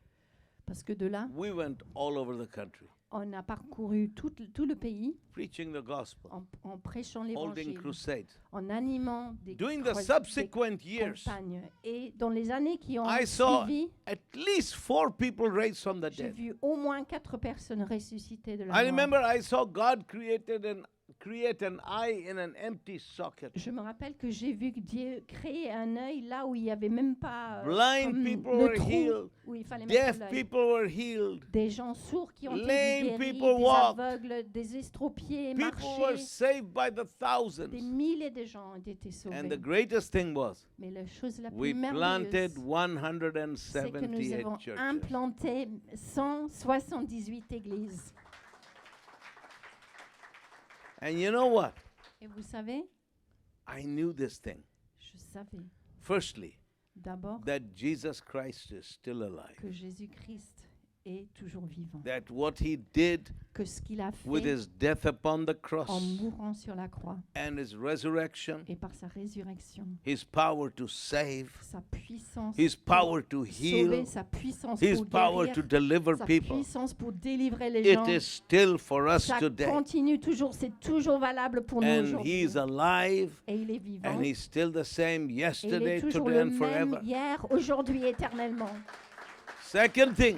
Parce que de là, we went all over the country, on a parcouru tout le pays preaching the gospel, en prêchant holding l'évangile, crusades. en animant des During the des subsequent years, campagnes. Et dans les années qui ont I saw suivi, at least 4 people raised from the j'ai dead. vu au moins 4 personnes ressuscitées de la I mort. remember I saw God create an eye in an empty socket. Je me rappelle que j'ai vu Dieu créer un œil là où il n'y avait même pas Blind comme people le were trou healed. où il fallait mettre Deaf l'œil. people were healed. Des gens sourds qui ont été Lame guéris, people des walked. aveugles, des estropiés, People were marchaient. saved by the Des thousands. milliers de gens ont été And the sauvés. greatest thing was, Mais la chose la we plus planted merveilleuse, c'est que nous 178 avons churches. implanté 178 églises. And you know what? Et vous savez, I knew this thing. je savais Firstly, d'abord that Jesus Christ is still alive. que Jésus-Christ est toujours vivant. That what he did Que ce qu'il a with fait his death upon the en cross mourant sur la croix and his resurrection, et par sa résurrection, his power to save, sa puissance his pour power to sauver, heal, sa puissance his pour power guérir, to deliver sa people. puissance pour délivrer les It gens. is still for us Ça today. continue toujours, c'est toujours valable pour nous And aujourd'hui. he's alive Et il est vivant. and he's still the same Et il est yesterday, toujours today, le and même forever. hier, aujourd'hui, éternellement. Second thing,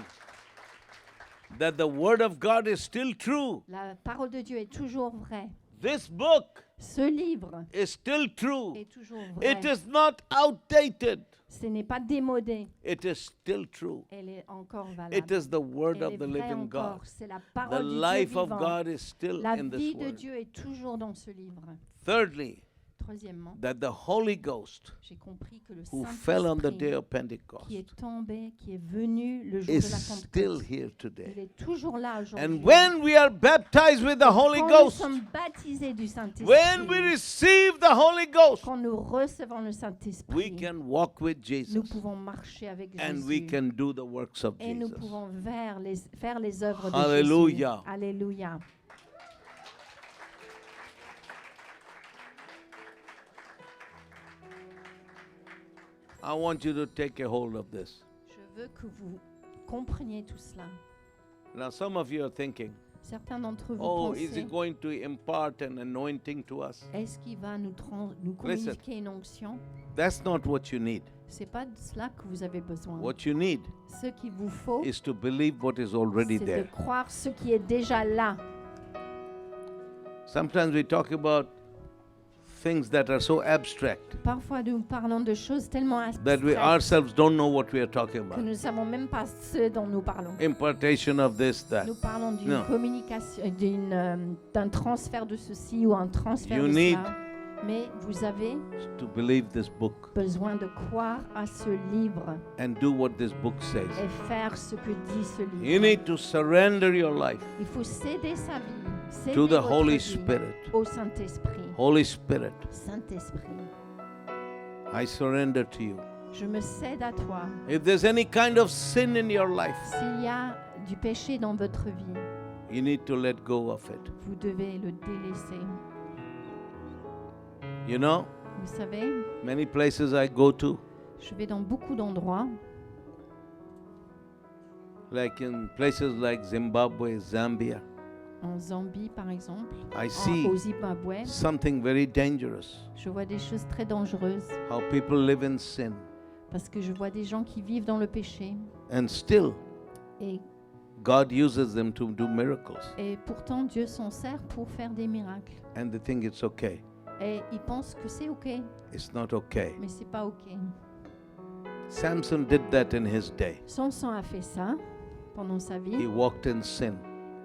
that the word of God is still true. La parole de Dieu est toujours vraie. This book Ce livre is still true. est toujours vrai. It is not outdated. Ce n'est pas démodé. It is still true. Elle est encore valable. It is the word Elle of est the vraie living God. encore. C'est la The parole du Dieu life of vivant. God is still La in this vie de word. Dieu est toujours dans ce livre. Thirdly, Troisièmement, that the Holy Ghost j'ai compris que le who fell on the day Saint-Esprit of Pentecost qui est tombé, qui est venu le jour is de la still Pentecôte, here il today. est toujours là aujourd'hui. And when we are baptized with the Holy Quand nous Ghost, sommes baptisés du Saint-Esprit, when we receive the Holy Ghost, quand nous recevons le we Saint-Esprit, can walk with nous Jesus pouvons marcher avec and we Jésus can do the works of et nous Jesus. pouvons faire les œuvres de Alléluia. Jésus. Alléluia. I want you to take a hold of this. Je veux que vous compreniez tout cela. Now, some of you are thinking, Certains d'entre vous oh, is pensent, he going to impart an anointing to us? est-ce qu'il va nous communiquer une onction? That's not what you need. C'est pas de cela que vous avez besoin. What you need Ce qu'il vous faut, is to believe what is already c'est de there. croire ce qui est déjà là. Sometimes we talk about things that are so abstract Parfois, nous parlons de choses tellement that we abstraites ourselves don't know what we are talking que about. nous ne savons même pas ce dont nous parlons. Impartation of this, that. Nous parlons d'une No. communication, d'un transfert de ceci ou un transfert You de need- cela. Mais vous avez To believe this book besoin de croire à ce livre and do what this book says. et faire ce que dit ce You livre. need to surrender your life Il faut céder sa vie, céder to the votre Holy vie Spirit. au Saint-Esprit. Holy Spirit, Saint-Esprit, I surrender to you. je me cède à toi. If there's any kind of sin in your life, S'il y a du péché dans votre vie, you need to let go of it. vous devez le délaisser. You know, Vous savez, many places I go to, je vais dans beaucoup d'endroits, like in places like Zimbabwe, Zambia, en Zambie par exemple, I see au Zimbabwe, something very dangerous. je vois des choses très dangereuses How people live in sin. parce que je vois des gens qui vivent dans le péché And still, et, God uses them to do miracles. et pourtant Dieu s'en sert pour faire des miracles. And they think it's okay. Et ils pensent que c'est OK, It's not okay. mais c'est pas OK. Samson did that in his day. Samson a fait ça pendant sa He vie. walked in sin.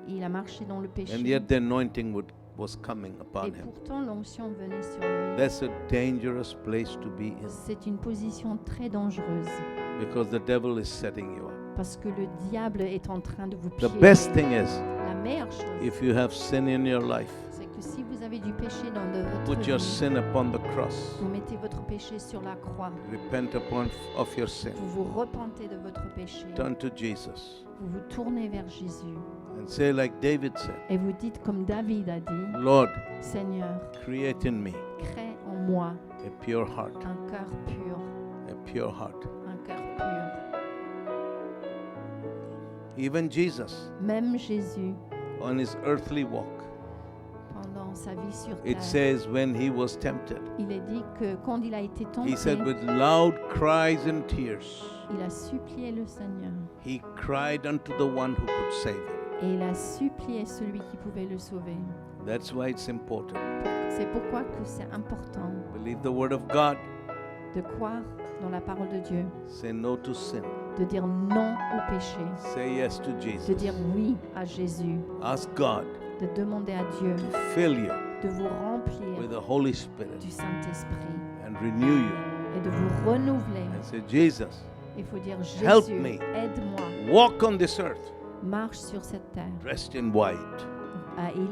Il a marché dans le péché. And yet the anointing was coming Et upon him. pourtant, l'onction venait sur lui. That's a dangerous place to be in C'est une position très dangereuse because the devil is setting you up. parce que le diable est en train de vous The piéger. best thing is, La meilleure chose, if you have sin in your life, c'est que si vous avez du péché dans votre put your vie, sin upon the cross. vous mettez votre péché sur la croix. Repent of your sin. Vous vous repentez de votre péché. Turn to Jesus Vous vous tournez vers Jésus. and say like David said, Et vous dites comme David a dit, Lord, Seigneur, create in me crée en moi a pure heart, un cœur pur, a pure heart. un cœur pur. Even Jesus, Même Jésus, on his earthly walk, pendant sa vie sur it terre, says when he was tempted, il est dit que quand il a été tenté, he said with loud cries and tears, il a supplié le Seigneur he cried unto the one who could save him. et il a supplié celui qui pouvait le sauver. That's why it's important. C'est pourquoi que c'est important Believe the word of God. de croire dans la parole de Dieu, Say no to sin. de dire non au péché, Say yes to de Jesus. dire oui à Jésus, Ask God de demander à Dieu to fill you de vous remplir with the Holy Spirit du Saint-Esprit and renew you. et de vous renouveler. And say, Jesus, Il faut dire Help Jésus, me. aide-moi, walk on this earth marche sur cette terre. dressed in white. Ah, il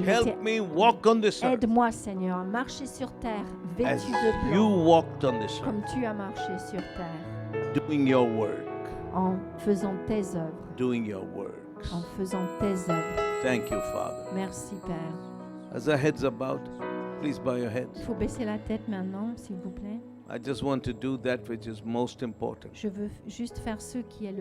était, Help me walk on this earth aide-moi Seigneur, marcher sur terre, as vêtu de you blanc, walked on this earth, comme tu as marché sur terre, doing your work, en faisant tes œuvres, doing your works. en faisant tes œuvres. Thank you, Father. Merci Père. As our heads are bowed, please bow your Il heads. faut baisser la tête maintenant, s'il vous plaît. I just want to do that which is most important. Je veux juste faire ce qui est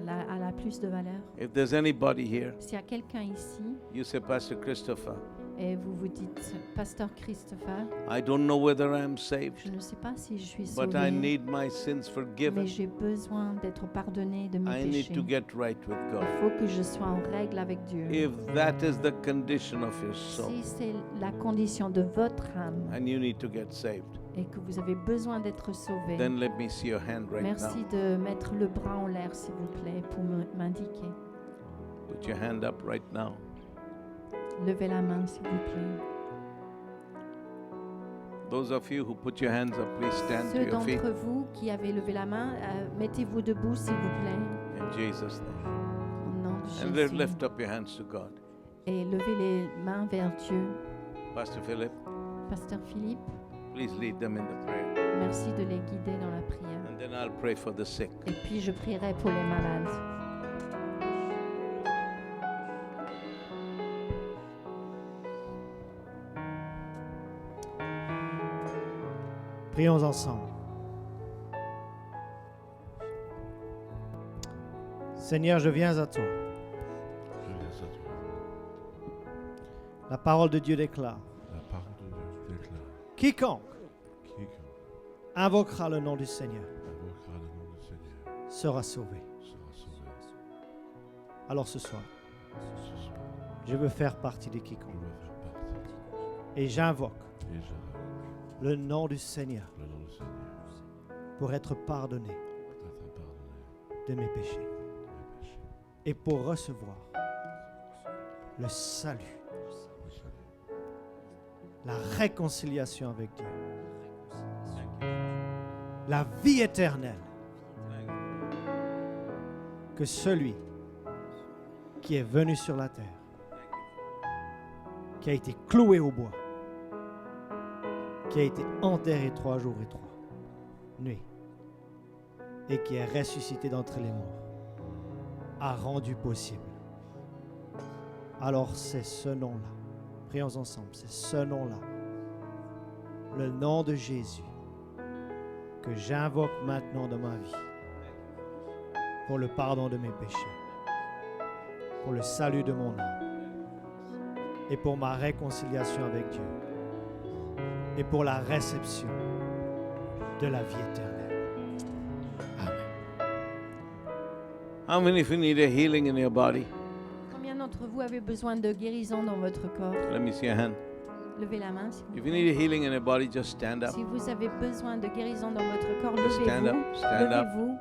à la plus de valeur. If there's anybody here, S'il y a quelqu'un ici you say, Pastor Christopher, et vous vous dites, Pasteur Christopher, I don't know whether I am je saved, ne sais pas si je suis but I sauvé, need my sins mais forgiven. j'ai besoin d'être pardonné de mes I need péchés. to get right with God. Il faut que je sois en règle avec Dieu. If that is the condition of your soul, Si c'est la condition de votre âme and you need to get saved, et que vous avez besoin d'être sauvé, then let me see your hand right merci now. de mettre le bras en l'air, s'il vous plaît, pour m'indiquer. Put your hand up right now. Levez la main, s'il vous plaît. Those of you who put your hands up, please stand to Ceux your feet d'entre vous qui avez levé la main, mettez-vous debout, s'il vous plaît, in Jesus' name. au nom de And Jésus. lift up your hands to God. Et levez les mains vers Dieu. Pastor Philip, Pasteur Philippe, please lead them in the prayer. merci de les guider dans la prière. And then I'll pray for the sick. Et puis je prierai pour les malades. Prions ensemble. Seigneur, je viens à toi. La parole de Dieu déclare. La parole de Dieu déclare. Quiconque Quiconque invoquera le nom du Seigneur invoquera le nom du Seigneur sera sauvé. sera sauvé. Alors ce soir, Ce soir, je veux faire partie des je quiconques. veux faire partie. Et j'invoque Et j'invoque le nom du Seigneur le nom du Seigneur pour être pardonné pour être pardonné de mes péchés de mes péchés. et pour recevoir le salut, Le salut. la réconciliation avec Dieu, la vie éternelle que celui qui est venu sur la terre, qui a été cloué au bois, qui a été enterré 3 jours et 3 nuits, et qui est ressuscité d'entre les morts, a rendu possible. Alors c'est ce nom-là, prions ensemble, c'est ce nom-là, le nom de Jésus, que j'invoque maintenant dans ma vie, pour le pardon de mes péchés, pour le salut de mon âme, et pour ma réconciliation avec Dieu, et pour la réception de la vie éternelle. Amen. How many of you need a healing in your body? Combien d'entre vous avez besoin de guérison dans votre corps? Let me see your hand. Levez la main. Si vous, If you need a healing in your body, just stand up. si vous avez besoin de guérison dans votre corps, Just stand up, levez-vous. stand up. Levez-vous.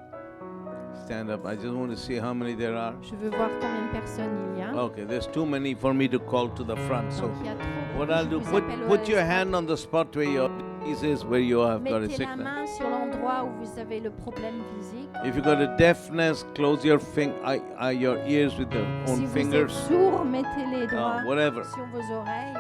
Stand up. I just want to see how many there are. Je veux voir combien de personnes il y a. Okay, there's too many for me to call to the front. So Donc il y a trop. what Je I'll do, vous appelle put your au- hand on the spot where your disease is, where you have got a Mettez la sickness. main sur l'endroit où vous avez le problème physique. If you got a deafness, close your your ears with your Si own vous êtes fingers. sourd, mettez les doigts Whatever. sur vos oreilles.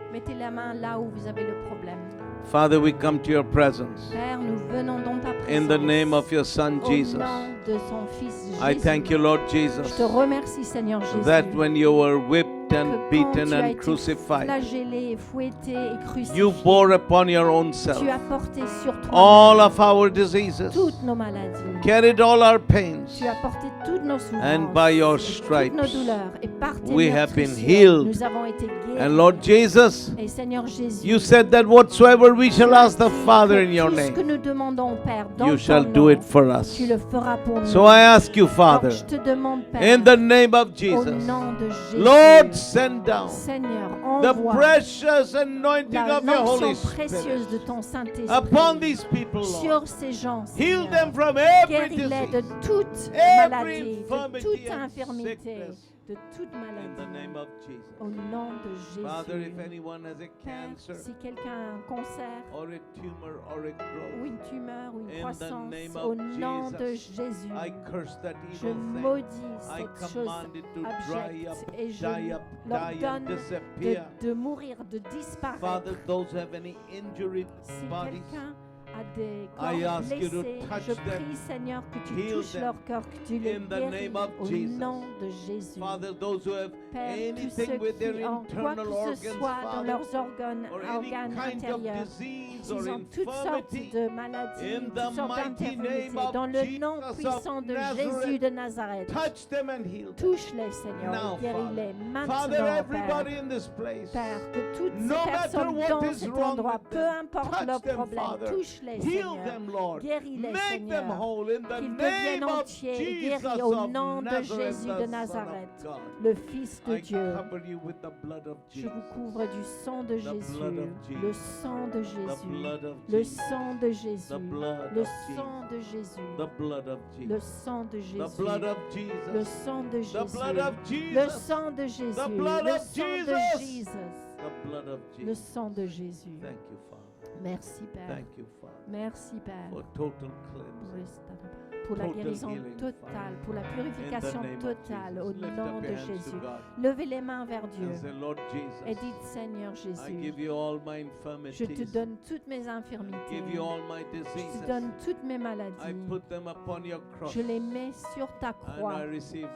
Ou mettez la main là où vous avez le problème. Father, we come to your presence. Père, nous venons dans ta présence. In the name of your Son Au Jesus, nom de son Fils I Jésus. thank you, Lord Je Jesus, te remercie, Seigneur Jésus. that when you were whipped que and quand beaten tu as and été crucified, flagellé, fouetté et crucifié, you bore upon your own self tu as porté sur toi all of our diseases, toutes nos maladies. carried all our pains, Tu as porté toutes nos souffrances, And by your et toutes nos stripes, douleurs, et par tes we have been meurtrissures, healed. nous avons été guéris. and Lord Jesus, Et Seigneur Jésus, you said that whatsoever we shall ask the Father in your tout ce que name, nous demandons, Père, dans you ton shall nom, do it for us. tu le feras pour nous. So I ask you, Donc, Father, je te demande, Père, in the name of au Jesus, nom de Jésus, Lord, send down Seigneur, the envoie precious anointing la of your Holy l'onction Spirit précieuse de ton Saint-Esprit upon these people, Lord. sur ces gens, Heal Seigneur. them from every Guéris-les de disease, toute every maladie, de infirmity toute and infirmité, sickness. de toute In the maladie. name of Jesus. Au nom de Father, if Jésus. anyone has a Père, cancer si quelqu'un a un cancer or a tumor or a ou growth, une tumeur ou In une the croissance, name au of nom de Jesus, Jésus, I curse that je evil thing. maudis I cette chose command it to dry up, abjecte et je die up, die and l'ordonne disappear. de mourir, de disparaître. Father, those who have any injured Si bodies, quelqu'un a des I corps ask you to blessés, touch je them, prie, Seigneur, que tu heal touches them leur cœur, que tu les in the guéris name of au Jesus. nom de Jésus. Father, those who have Père, tous anything ceux with their qui ont quoi internal que organs, ce soit dans Father, leurs organes, or any organes kind of intérieurs, disease s'ils or ont toutes sortes infirmity, de maladies, in toutes the sortes mighty d'infirmités, name of dans le nom Jesus puissant of de Nazareth, Jésus de Nazareth, touch them and heal them. touche-les, Seigneur, Now, et guéris-les Father, maintenant, everybody Père. in this place, Père, que toutes no ces matter personnes what dans is cet wrong endroit, with peu them, importe touch leurs them, problèmes, Father. touche-les, Heal Seigneur. them, Lord. Guéris-les, Make them Seigneur. whole in the Qu'ils name deviennent of entiers et Jesus guéris au of nom de Nazareth, Jésus the de Son of Nazareth, God. le Fils de I Dieu. cover you with the blood of Je Jesus. vous couvre du sang de Jésus, blood of Jesus. le sang de The Jésus, blood of le Jesus. sang de Jésus, The blood le of sang de Jésus, The blood of le Jesus. sang de The Jésus, blood of le Jesus. sang de The blood Jésus, of le Jesus. sang de Jésus, blood le of sang de Jesus. Jésus, The blood of le Jesus. sang de Jésus. Thank you, Father. Merci Père, Thank you, Father, merci Père for total pour cleansing. pour la Total guérison healing, totale, Father. pour la In the purification name of totale, au Jesus, lift nom up de your hands to Jésus. God Levez les mains vers Dieu and say, Lord et Jesus, dites Seigneur I Jésus, give you all my je te infirmities. donne toutes mes I infirmités, give you all my je te diseases. donne toutes mes I maladies, put them upon your cross. je les mets sur ta And croix I receive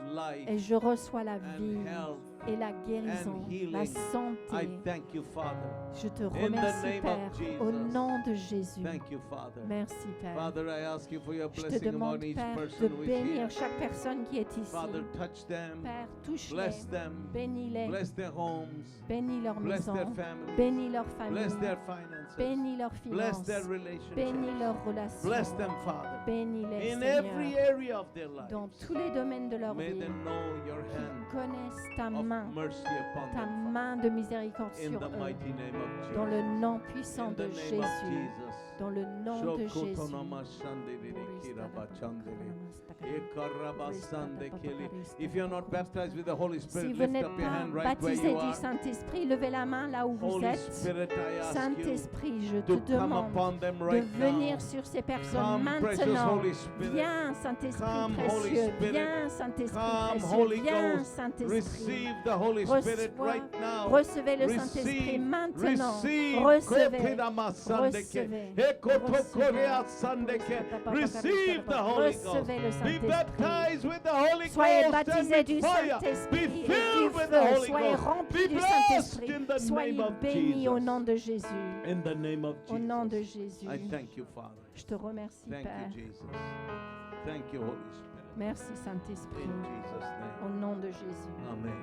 et life je reçois la and vie health. et la guérison, and healing. la I santé. thank you, Father. Je te the remercie name of Père, au Jesus. nom de Jésus. Thank you, Father. Merci Père. Father, I ask you for your Je te blessing demande, upon each Père, de person who is here. bénir chaque personne qui est ici. Father, touch them, Père, touche-les, bless them, bénis-les, bless their homes, bénis leur bless maison, their families, bénis leur bless famille, their finances, bénis leurs bless finances, their relationships, bénis leurs relations, bless them, Father, bénis-les, in Seigneur, every area of their life. dans tous les domaines de leur May vie. they know your Qu'ils hand connaissent ta of main main, mercy upon ta them, main de miséricorde in sur the eux, mighty name of dans le Jesus. nom puissant In de the name of Jésus, Jesus. dans le nom de Jésus. If you're not baptized with the Holy Si Spirit, vous lift n'êtes up your pas hand right where baptisé you du are. Saint-Esprit, levez la main là où vous Holy êtes. Spirit, I ask you Saint-Esprit, je to te come demande upon them de right venir now. sur ces personnes Come, precious maintenant. Holy Spirit. Viens, Saint-Esprit Come, Holy précieux. Spirit. Viens, Saint-Esprit Come, précieux. Holy Viens, Ghost. Saint-Esprit. Receive the Holy Spirit right now. Recevez le Saint-Esprit Receive, maintenant. receive, Recevez. Kotirama Sandeke, Recevez. Ekotokorea Sandeke. Receive the Holy Ghost. Recevez le Be Saint-Esprit. baptized with the Holy Soyez Ghost and baptisés with du fire. Saint-Esprit Be et du filled with the feu. Holy Soyez Ghost. remplis Be du blessed Saint-Esprit. in the Soyez name of bénis au Jesus. nom de Jésus. In the name of Au nom de Jesus. Jésus. I thank you, Father. Je te remercie, Thank Père. you, Jesus. Thank you, Holy Spirit. Merci, Saint-Esprit. In Jesus' Au name. nom de Jésus. Amen.